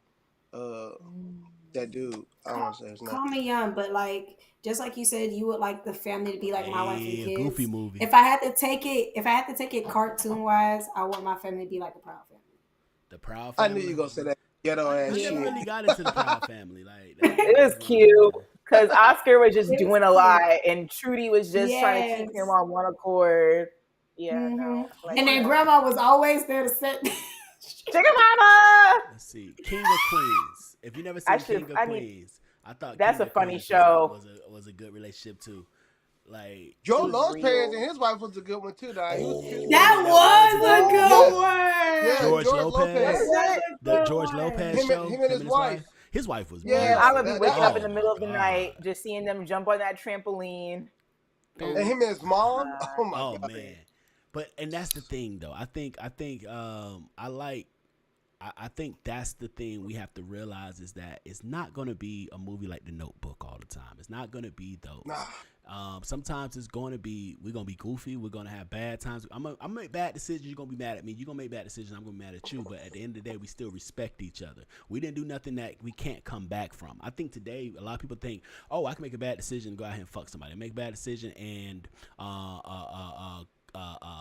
that dude. I don't Call, want to say his name. call me young, but like just like you said, you would like the family to be like my wife and Hey, a goofy kids. movie. If I had to take it cartoon wise, I want my family to be like a proud family. The Proud I knew you Family. gonna say that ghetto I ass never Yeah. shit. really got into the Proud Family. Like it was that's one of them. cute because Oscar was just It was doing a cute. lot, and Trudy was just trying to keep him Yes. on one accord. Yeah, hmm no, like And then that. grandma was always there to set. Chicken Mama. Let's see, King of Queens. If you never I seen should. King of I need. Queens, I thought That's King a of funny Queens show. was a good relationship too. Like, It Joe was Lopez and real. his wife was a good one too. Now he was cute too. That that was a was good a one. good Yeah, one. yeah, George George Was Lopez, Lopez. That was it? a the good George one. Lopez show, Him and him his and his wife. wife. His wife was Man, Yeah, I beautiful. would be that waking up yeah. in Oh the my middle of the night god. just seeing them jump on that trampoline. And Oh, him and his mom. God. Oh my oh god. man. But and that's the thing though. I think I like I think that's the thing we have to realize is that it's not going to be a movie like The Notebook all the time. It's not going to be Nah. those. Sometimes it's going to be, we're going to be goofy. We're going to have bad times. I'm going to make bad decisions. You're going to be mad at me. You're going to make bad decisions. I'm going to be mad at you. But at the end of the day, we still respect each other. We didn't do nothing that we can't come back from. I think today, a lot of people think, oh, I can make a bad decision and go out here and fuck somebody. Make a bad decision and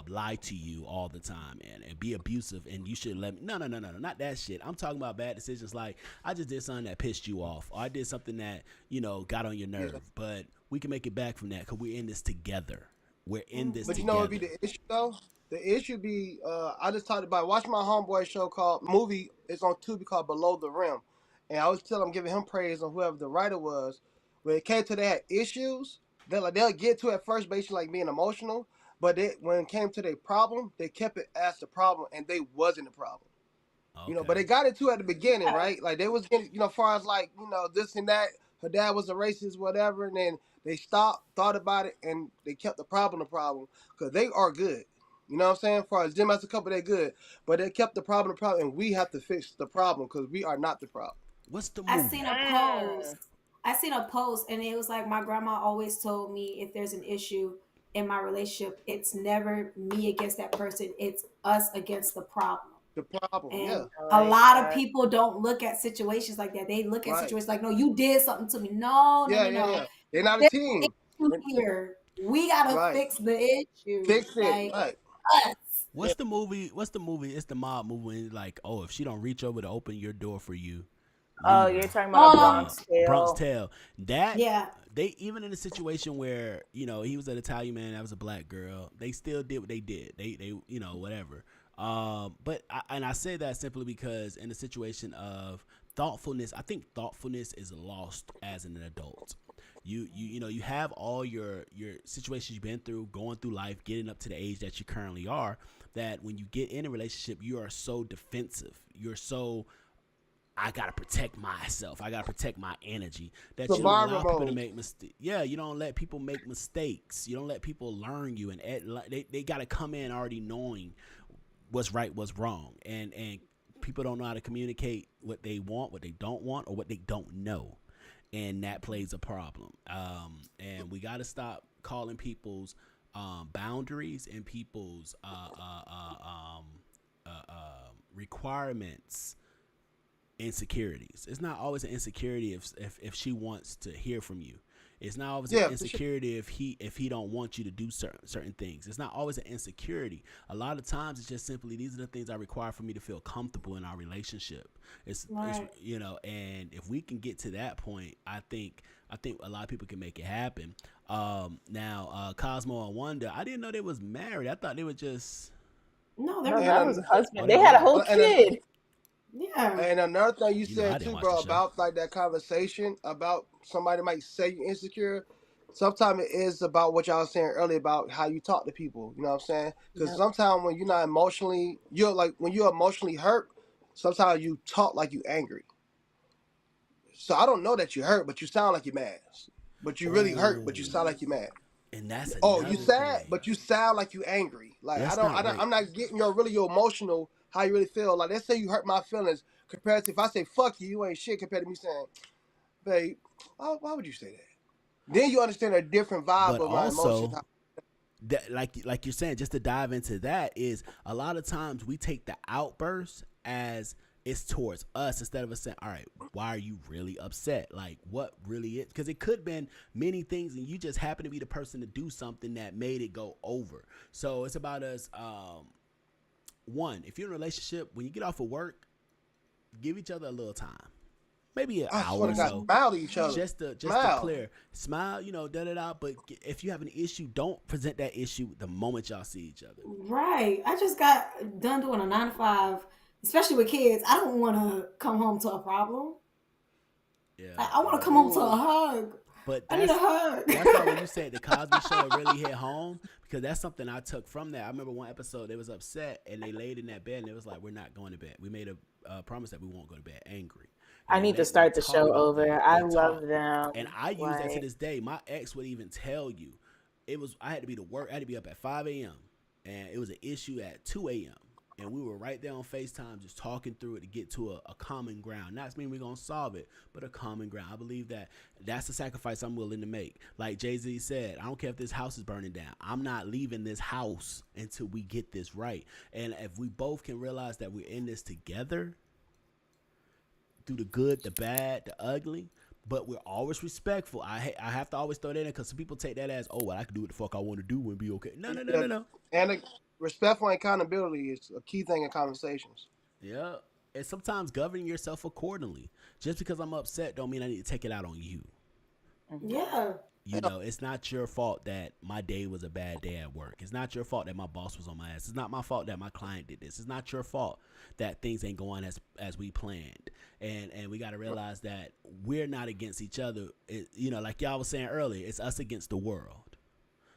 lie to you all the time and be abusive and you should let me. No, not that shit. I'm talking about bad decisions like I just did something that pissed you off or I did something that, got on your nerve. Yeah. But we can make it back from that because we're in this together. We're in this But you know what together. would be the issue though? The issue be I just talked about watch my homeboy show called movie. It's on Tubi called Below the Rim, and I was telling him giving him praise on whoever the writer was. When it came to they had issues, they'll get to it at first, basically like being emotional. But when it came to their problem, they kept it as the problem, and they wasn't the problem. But they Okay. got into it at the beginning, right? Like they was getting, far as like, this and that. Her dad was a racist, whatever, and then they stopped, thought about it, and they kept the problem, because they are good. You know what I'm saying? As far as them as a couple, they're good, but they kept the problem, and we have to fix the problem because we are not the problem. What's the I seen movie? a Mm. post. I seen a post, and it was like my grandma always told me if there's an issue in my relationship, it's never me against that person. It's us against the problem. The problem, yeah, And I a like lot of that. people don't look at situations like that. They look at right, situations like, no, you did something to me. No, no, yeah, no, yeah, no. yeah. They're not a There's an team. issue here. We gotta Right, fix the issue. fix it. Like Right, us. What's the movie? What's the movie? It's the mob movie. When it's like, oh, if she don't reach over to open your door for you, Oh, leave you're her. talking about a Um, Bronx Bronx Tale. Tale. That yeah. they even in a situation where he was an Italian man, that was a black girl. They still did what they did. They whatever. But I say that simply because in a situation of thoughtfulness, I think thoughtfulness is lost as an adult. You have all your situations you've been through, going through life, getting up to the age that you currently are. That when you get in a relationship, you are so defensive. You're so I gotta protect myself. I gotta protect my energy. That you don't survivor allow people to mode. make mistakes. Yeah, you don't let people make mistakes. You don't let people learn you, and they gotta come in already knowing what's right, what's wrong, and people don't know how to communicate what they want, what they don't want, or what they don't know, and that plays a problem. And we gotta stop calling people's boundaries and people's requirements insecurities. It's not always an insecurity if she wants to hear from you. It's not always Yeah, an for sure. insecurity if he don't want you to do certain things. It's not always an insecurity. A lot of times it's just simply these are the things I require for me to feel comfortable in our relationship. It's Right. you know, and if we can get to that point, I think a lot of people can make it happen. Now Cosmo and Wanda, I didn't know they was married. I thought they were just No, they're No, And that was married. a oh husband. they They had a married. whole kid. Yeah. and another thing you You know I said didn't too, watch the bro, show. about like that conversation about somebody might say you insecure. Sometimes it is about what y'all was saying earlier about how you talk to people. You know what I'm saying? Because Yep. sometimes when you're not emotionally, you're like when you're emotionally hurt. Sometimes you talk like you angry. So I don't know that you hurt, but you sound like you're mad. But you really hurt, but you Oh, sound like you're mad. and that's Oh, you another sad, thing. but you sound like you angry. Like Let's not I don't wait. I'm not getting your emotional how you really feel. Like let's say you hurt my feelings compared to if I say fuck you, you ain't shit compared to me saying, babe, why would you say that? Then you understand a different vibe But of my emotions. also that like you're saying, just to dive into that is a lot of times we take the outburst as it's towards us instead of us saying, all right, why are you really upset? Like what really is, because it could have been many things and you just happen to be the person to do something that made it go over. So it's about us one, if you're in a relationship, when you get off of work, give each other a little time, maybe an I hour swear to or God, so, smile to each other. just to Smile. clear, smile, you know, da da da. But if you have an issue, don't present that issue the moment y'all see each other. Right. I just got done doing a 9 to 5, especially with kids. I don't want to come home to a problem. Yeah, I want to come yeah. home to a Ooh. hug. But I need a hug. that's why when you said the Cosby Show it really hit home, because that's something I took from that. I remember one episode they was upset and they laid in that bed and it was like, we're not going to bed. We made a promise that we won't go to bed angry, I and need to they start the talk show about over. that. I They love talk, them. and I use that to Like, this day. My ex would even tell you, it was I had to be to work. I had to be up at 5 a.m. and it was an issue at 2 a.m. And we were right there on FaceTime just talking through it to get to a common ground. Not mean we're going to solve it, but a common ground. I believe that that's the sacrifice I'm willing to make. Like Jay-Z said, I don't care if this house is burning down. I'm not leaving this house until we get this right. And if we both can realize that we're in this together, through the good, the bad, the ugly, but we're always respectful. I have to always throw that in because some people take that as, oh, well, I can do what the fuck I want to do and be okay. No, no, no, Yeah. no, no. And respectful accountability is a key thing in conversations. Yeah. And sometimes governing yourself accordingly. Just because I'm upset don't mean I need to take it out on you. mhm. Yeah. You know, it's not your fault that my day was a bad day at work. It's not your fault that my boss was on my ass. It's not my fault that my client did this. It's not your fault that things ain't going as we planned. And we got to realize that we're not against each other. You know, like y'all was saying earlier, it's us against the world.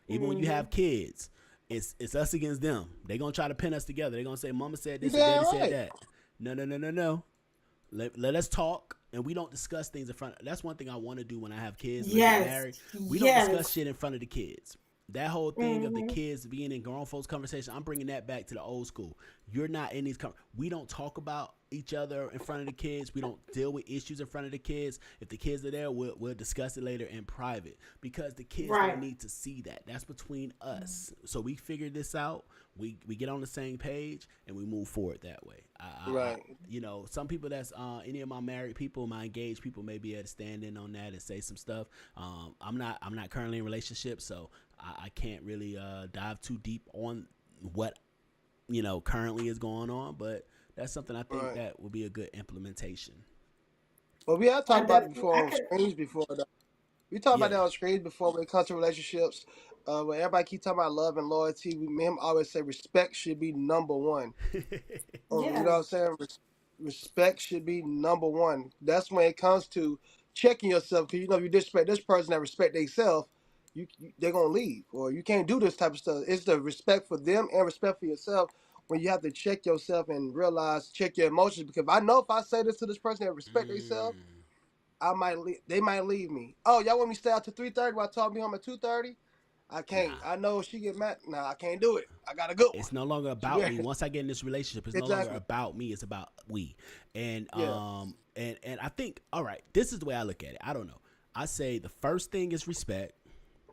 Even when you Hmm. have kids, it's us against them. They're going to try to pin us together. They're going to say, Mama said You this and damn Daddy said right. that. No, no, no, no, no. Let us talk, and we don't discuss things in front. That's one thing I want to do when I have kids and I get Yes. married. We don't discuss Yes. shit in front of the kids. That whole thing of the Hmm. kids being in grown folks conversation, I'm bringing that back to the old school. You're not in these. We don't talk about each other in front of the kids. We don't deal with issues in front of the kids. If the kids are there, we'll discuss it later in private because the kids Right. don't need to see that. That's between us. So we figure this out. We get on the same page and we move forward that way. Right. You know, some people that's any of my married people, my engaged people may be able to stand in on that and say some stuff. I'm not currently in relationships, so I can't really dive too deep on what currently is going on. But that's something I think Right. that would be a good implementation. But we have I talked about it definitely. before I on could. screens before. We talked about Yeah. that on screens before when it comes to relationships. When everybody keep talking about love and loyalty, me and him always say respect should be number one. You know what Yeah. I'm saying? Respect should be number one. That's when it comes to checking yourself. Because if you disrespect this person that respect themselves, they're gonna leave, or you can't do this type of stuff. It's the respect for them and respect for yourself. When you have to check yourself and realize, check your emotions. Because I know if I say this to this person that respect themselves, Mm, they might leave me. Oh, y'all want me to stay out to 3:30 while I talk me home at 2:30? I can't. nah. I know if she get mad. Nah, I can't do it. I got a good one. It's no longer She about there. me. Once I get in this relationship, it's no longer Exactly. about me. It's about we. And Yeah. and I think, all right, this is the way I look at it. I don't know. I say the first thing is respect.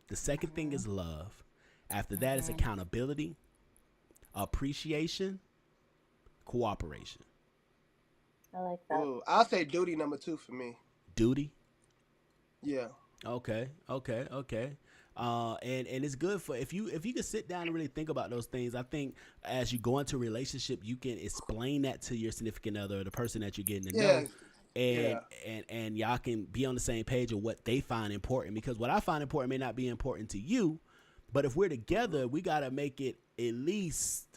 The second thing is love. After that is accountability, appreciation, Cooperation. I like that. Ooh, I'll say duty number 2 for me. Duty. Yeah. Okay, okay, okay. And it's good for if you can sit down and really think about those things. I think as you go into a relationship, you can explain that to your significant other, or the person that you're getting to Yeah. know, and Yeah. and y'all can be on the same page of what they find important. Because what I find important may not be important to you, but if we're together, we gotta make it at least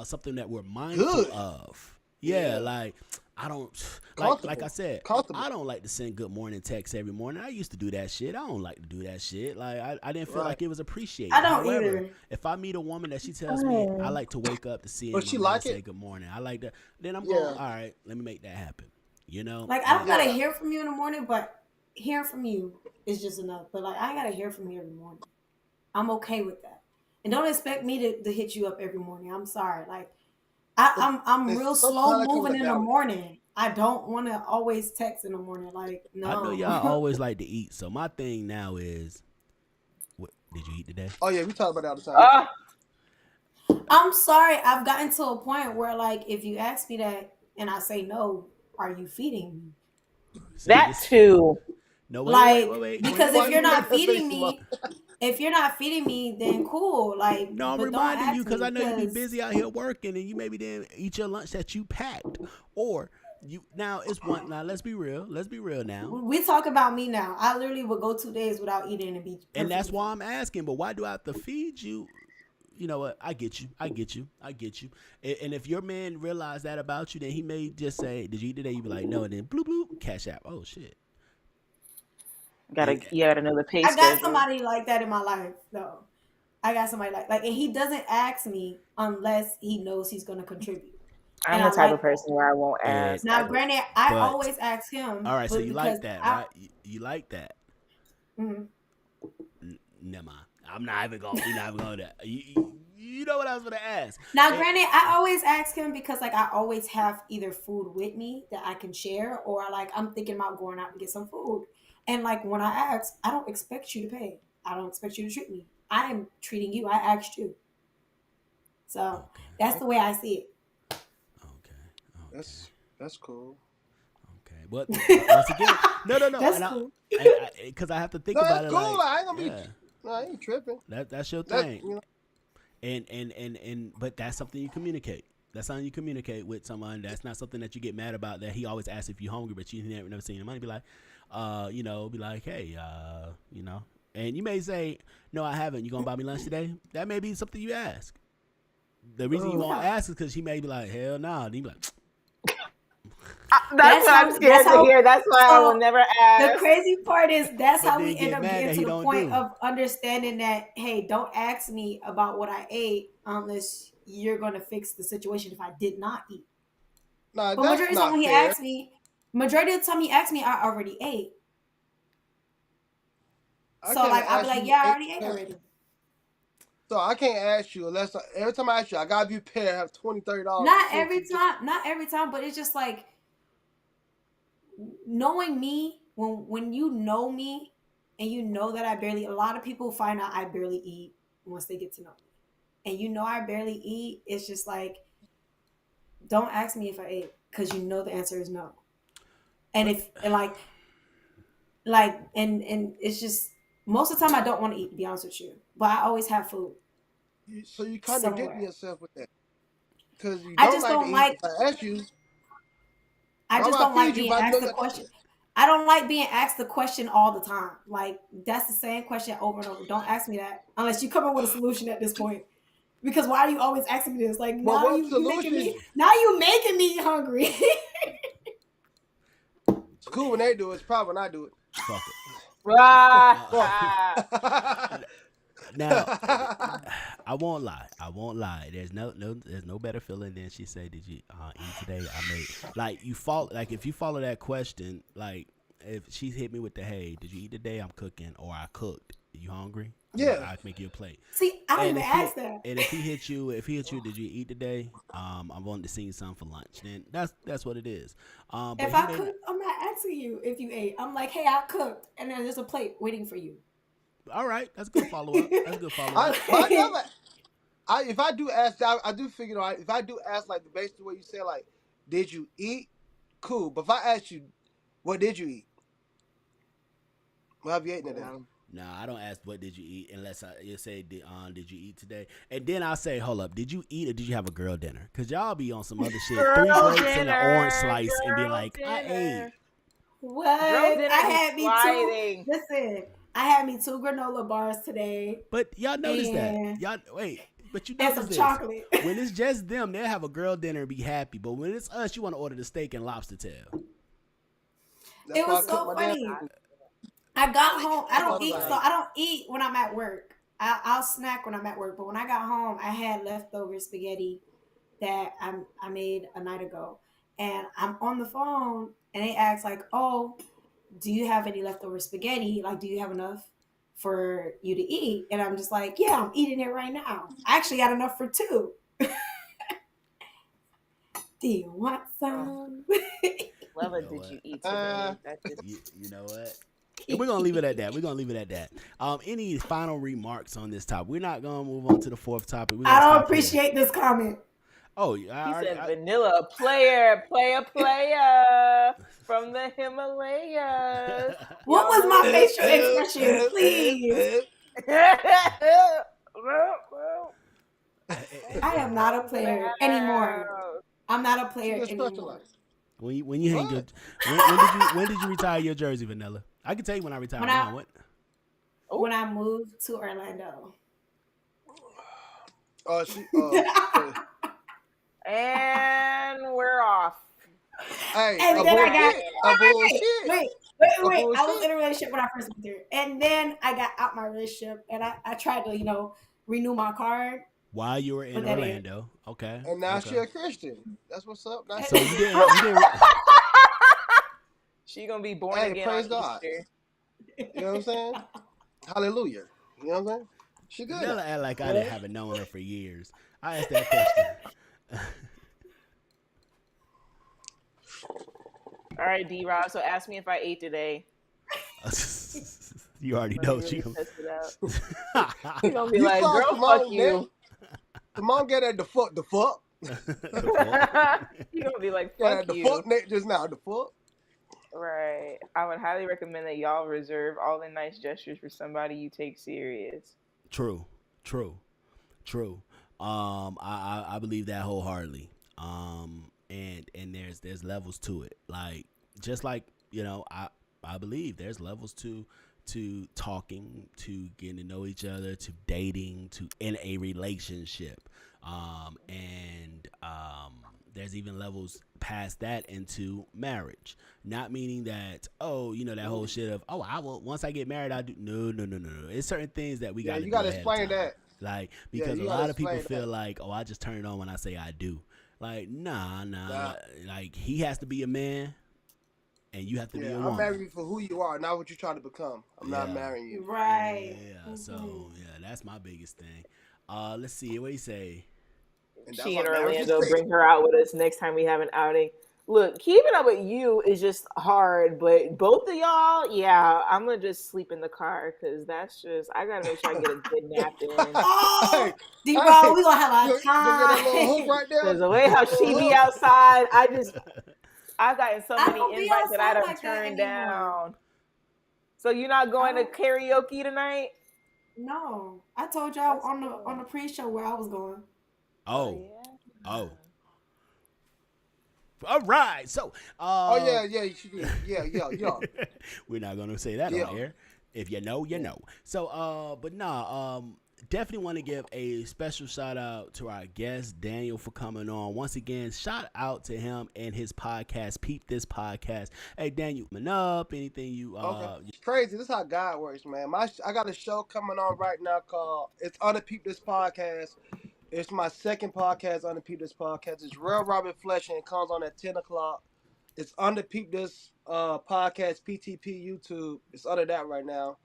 something that we're mindful Good. of. Yeah, Yeah. like I don't like I Comfortable. said, Comfortable. I don't like to send good morning texts every morning. I used to do that shit. I don't like to do that shit. Like I didn't feel Right. like it was appreciated. I don't However, either. if I meet a woman that she tells me I like to wake up to seeing But my she man like say it? good morning, I like that. Then I'm going, Yeah. all right, let me make that happen. You know, Like I don't gotta Yeah. hear from you in the morning, but hearing from you is just enough. But like I gotta hear from you every morning. I'm okay with that. And don't expect me to hit you up every morning. I'm sorry. Like It, I'm real it's slow sometimes it comes moving a in the balance. morning. I don't want to always text in the morning. Like I know no. y'all always like to eat. So my thing now is, what did you eat today? Oh yeah, we talk about that all the time. Ah, I'm sorry. I've gotten to a point where like if you ask me that and I say no, are you feeding me? See that this? too. No, Like Why because if you you're make not that face, feeding Simone? me, if you're not feeding me, then cool. Like, No, I'm but don't reminding you ask because me I know you be because busy out here working, and you maybe didn't eat your lunch that you packed, or you now it's one. Now let's be real. Let's be real now, we talk about me now. I literally would go 2 days without eating and be and that's perfectly why fine. I'm asking. But why do I have to feed you? You know what? I get you. I get you. I get you. And if your man realized that about you, then he may just say, "Did you eat today?" You be like, "No," and then bloop bloop, cash app. Oh shit. And You gotta know the pay I got schedule. somebody like that in my life though. I got somebody like, and he doesn't ask me unless he knows he's gonna contribute, I'm and the I type of like that. person where I won't and ask. I Now, just granted, I but always ask all him, right. So but you because like that, I right? You like that. mhm. Never mind. I'm not even going. We're not even going to that. You know what I was going to ask. Now, And, granted, I always ask him because like I always have either food with me that I can share, or like I'm thinking about going out and get some food. And like when I ask, I don't expect you to pay. I don't expect you to treat me. I am treating you. I asked you, so okay. that's the Okay, way I see Okay. Okay. that's cool. Okay. But it. once again, no, no, no. That's And cool. I because I have to think No, about that's it. cool. Like, I ain't gonna be. yeah, No, I ain't tripping. that's your That thing. you know. And but that's something you communicate. That's something you communicate with someone. That's not something that you get mad about. That he always asks if you're hungry, but you never seen the money. Be like, be like, hey, and you may say, no, I haven't. You gonna buy me lunch today? That may be something you ask. The reason you Mm. won't Yeah, ask is because he may be like, hell no. Nah. Then you be like, that's that's what I'm how. That's scared to how. hear. That's why I will So never the ask. crazy part is that's but how then we end get up mad getting that to he the don't point do. of understanding that hey, don't ask me about what I ate unless you're going to fix the situation if I did not eat. Nah, But that's majority of the time not when he fair. asks me, majority of the time he asks me, I already ate. I So can't like I'll be ask like, you yeah, I eight already ate questions. already. So I can't ask you unless every time I ask you, I gotta be prepared. Have $20, $30 to Not send to every you. time, not every time, but it's just like knowing me when you know me and you know that I barely. A lot of people find out I barely eat once they get to know me, and you know I barely eat. It's just like don't ask me if I ate because you know the answer is no. And But if and like and it's just most of the time I don't want to eat to be honest with you, but I always have food So you contradicting somewhere. yourself with that because you I don't just like to don't eat. like. If I ask you, I why just would I don't like feed you if being I know asked the you're not question. eating? I don't like being asked the question all the time. Like that's the same question over and over. Don't ask me that unless you come up with a solution at this point. Because why are you always asking me this? Like But now what you making solutions? me now you making me hungry. It's cool when they do it. It's probably when I do it. fuck it. Fuck Now, it. I won't lie. I won't lie. There's no better feeling than she say, "Did you eat today?" I made like you follow like if you follow that question, like if she hit me with the, "Hey, did you eat today? I'm cooking," or "I cooked. Are you hungry? Yeah. I make you a plate." See, I don't And even if he ask that. and if he hit you, "Did you eat today?" I wanted to send you something for lunch. Then that's what it is. But If he I may not. cook, I'm not asking you if you ate. I'm like, hey, I cooked, and then there's a plate waiting for you. All right, that's good follow up. That's good follow I up. never. if I do ask, I do figure out if I do ask like the basic way you say like, did you eat? Cool. But if I ask you, what did you eat? What have you eaten today? Nah, I don't ask what did you eat unless you say did you eat today, and then I'll say hold up, did you eat or did you have a girl dinner? Cause y'all be on some other shit, three Girl grapes and an orange dinner, slice, and be girl like, I ate. dinner. What? Girl dinner I be had me two. sliding. Listen, I had me two granola bars today But y'all notice that and y'all wait, but you and notice some this. chocolate. When it's just them, they'll have a girl dinner and be happy. But when it's us, you want to order the steak and lobster tail. That's It why I was cook so my damn funny. food. I got home. I I don't was eat, so like, I don't eat when I'm at work. I'll snack when I'm at work. But when I got home, I had leftover spaghetti that I made a night ago, and I'm on the phone, and they ask like, "Oh, do you have any leftover spaghetti? Like, do you have enough for you to eat?" And I'm just like, "Yeah, I'm eating it right now. I actually got enough for two. Do you want Oh, some?" you Leva, know did what? you eat Uh, today? That just You know what? And we're gonna leave it at that. We're gonna leave it at that. Any final remarks on this topic? We're not gonna move on to the fourth topic. We're I gonna don't stop here. appreciate this comment. Oh, he I already. said vanilla player from the Himalayas. What Y'all was know my what it facial expression? Please. I am not a From the player anymore. house. I'm not a she player just anymore. specialized. when you hang your What? when did you retire your jersey, Vanilla? I can tell you when I retire When mine. I What? when I moved to Orlando. Oh, she. And we're off. Hey, And a then I got bullshit. A wait, bullshit. wait, wait, A wait. I was bullshit. in a relationship when I first moved here. And then I got out my relationship and I tried to, renew my card, While you were but in that didn't. Orlando, okay, And now okay. she a Christian. That's what's up. Now So she a you Christian. didn't. She gonna be born Hey, again on praise God. Easter. You know what I'm saying? Hallelujah. You know what I'm saying? She good Vanilla now. act like I didn't Right? haven't known her for years. I asked that question. All right, D Rob. So ask me if I ate today. You already Let me know she. really test it out. The She gonna be You like, saw "Girl, fuck Simone you." neck. Simone get at the fuck. The fuck. fuck? She gonna be like, Got "Fuck at the you." fuck neck just now. The fuck. Right. I would highly recommend that y'all reserve all the nice gestures for somebody you take serious. True, true, true. I believe that wholeheartedly. And there's levels to it. Like just like I believe there's levels to talking, to getting to know each other, to dating, to in a relationship. There's even levels past that into marriage. Not meaning that that whole shit of I will once I get married I do no. It's certain things that we Yeah, got to you do gotta ahead of explain time. that. Like Yeah, because a you gotta lot of people explain feel that. like I just turn it on when I say I do. Like nah. Nah. Like he has to be a man and you have to be Yeah, a I'm woman. marrying you for who you are, not what you try to become. I'm not Yeah. marrying you. Right. Yeah. Mhm. So yeah, that's my biggest thing. Let's see what you say. And that's She in what marriage is Orlando, for. bring her out with us next time we have an outing. Look, keeping up with you is just hard, but both of y'all, yeah, I'm gonna just sleep in the car because that's just I gotta make sure I get a good nap in. Oh, Hey, D-Roll, hey, we gonna have a you get that little hook time. right there? Because the way That how she little be hook? outside, I've gotten so I many don't be invites that I outside done like that turned anymore. down. So you're not I going to don't. karaoke tonight? No, I told y'all That's on the cool. pre-show where I was going. Oh Oh. yeah. Oh. All right. So, Oh yeah, she did. Yeah. we're not gonna say that Yeah. on air. If you know, you know. So, definitely want to give a special shout out to our guest Daniel for coming on once again. Shout out to him and his podcast. Peep this podcast. Hey Daniel, coming up? Anything you Okay. It's crazy. This is how God works, man. I got a show coming on right now called It's Unpeep This Podcast. It's my second podcast on the Peep This Podcast. It's Real Robin Flesh and it comes on at 10 o'clock. It's under Peep This Podcast, PTP YouTube. It's under that right now.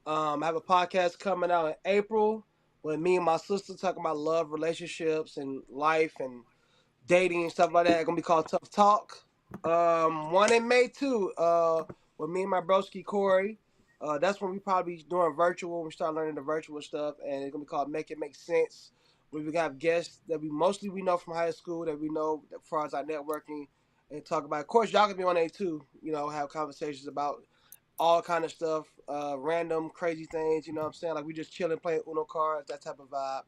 I have a podcast coming out in April with me and my sister talking about love, relationships, and life and dating and stuff like that. It's going to be called Tough Talk. One in May too, with me and my broski Corey. That's when we probably doing virtual when we start learning the virtual stuff, and it's gonna be called Make It Make Sense We have guests that we know from high school that we know as far as our networking and talk about. Of course, y'all can be on there too. You know, have conversations about all kind of stuff, random crazy things. You know what I'm saying? Like we just chilling, playing Uno cards, that type of vibe.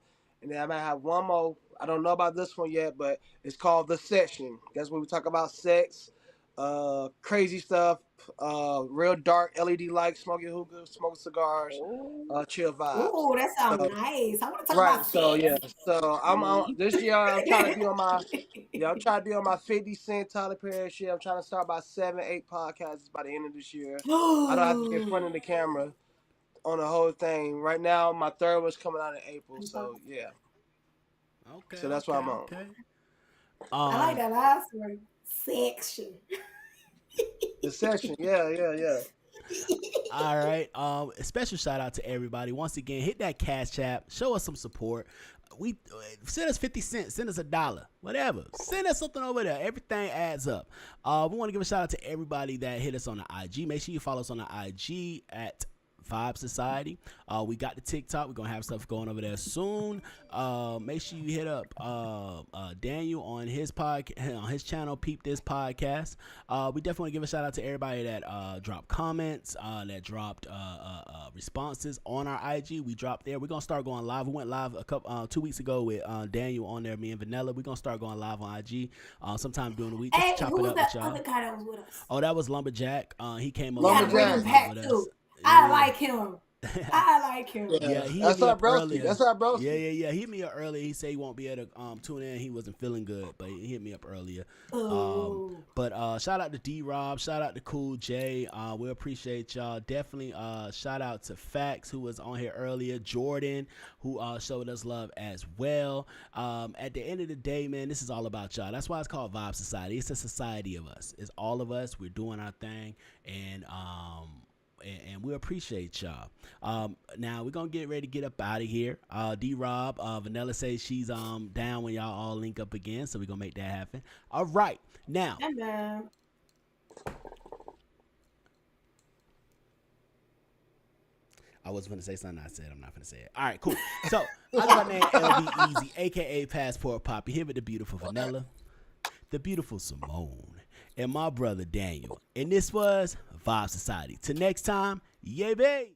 And then I might have one more. I don't know about this one yet, but it's called The Session. That's when we talk about sex, crazy stuff, real dark LED lights, smoking hookah, smoking cigars, Oh, chill vibes. Ooh, that sounds So nice. I want to talk right, about so sex. yeah, so I'm on this year. I'm trying to be on my I'm trying to be on my 50 Cent Tyler Perry shit. I'm trying to start about 7, 8 podcasts by the end of this year. I don't have to be in front of the camera on the whole thing. Right now, my third one's coming out in April, so yeah. Okay, So that's what okay, I'm on. okay. I like Um, that last word. Section. The session, yeah, yeah, yeah. all right. A special shout out to everybody. Once again, hit that cash app. Show us some support. We send us 50 cents, send us $1, whatever. Send us something over there. Everything adds up. We want to give a shout out to everybody that hit us on the IG. Make sure you follow us on the IG at Vibe Society. We got the TikTok. We're gonna have stuff going over there soon. Make sure you hit up Daniel on his on his channel. Peep this podcast. We definitely want to give a shout out to everybody that dropped comments, that dropped responses on our IG. We dropped there. We're gonna start going live. We went live a couple 2 weeks ago with Daniel on there. Me and Vanilla. We're gonna start going live on IG sometime during the week. Just Hey, to chop who it was up that with y'all. other guy that was with us? Oh, that was Lumberjack. He came He along had a with great Lumberjack. us. impact too. I like him. I like him. Yeah, Yeah, he hit that's me our up broski. earlier. That's our Yeah, broski. yeah, yeah. He hit me up earlier. He said he won't be able to tune in. He wasn't feeling good, but he hit me up earlier. Oh, But shout out to D-Rob. Shout out to Cool J. We appreciate y'all. Definitely shout out to Fax, who was on here earlier. Jordan, who showed us love as well. At the end of the day, man, this is all about y'all. That's why it's called Vibe Society. It's a society of us. It's all of us. We're doing our thing. And we appreciate y'all. Now we're gonna get ready to get up out of here. D-Rob, Vanilla says she's down when y'all all link up again, so we're gonna make that happen. All right, now and I was gonna say something. I said I'm not gonna say it. All right, cool. So I got my name LB Easy, aka Passport Poppy, here with the beautiful Vanilla, the beautiful Simone, and my brother Daniel. And this was Vibe Society. Till next time, yay, babe.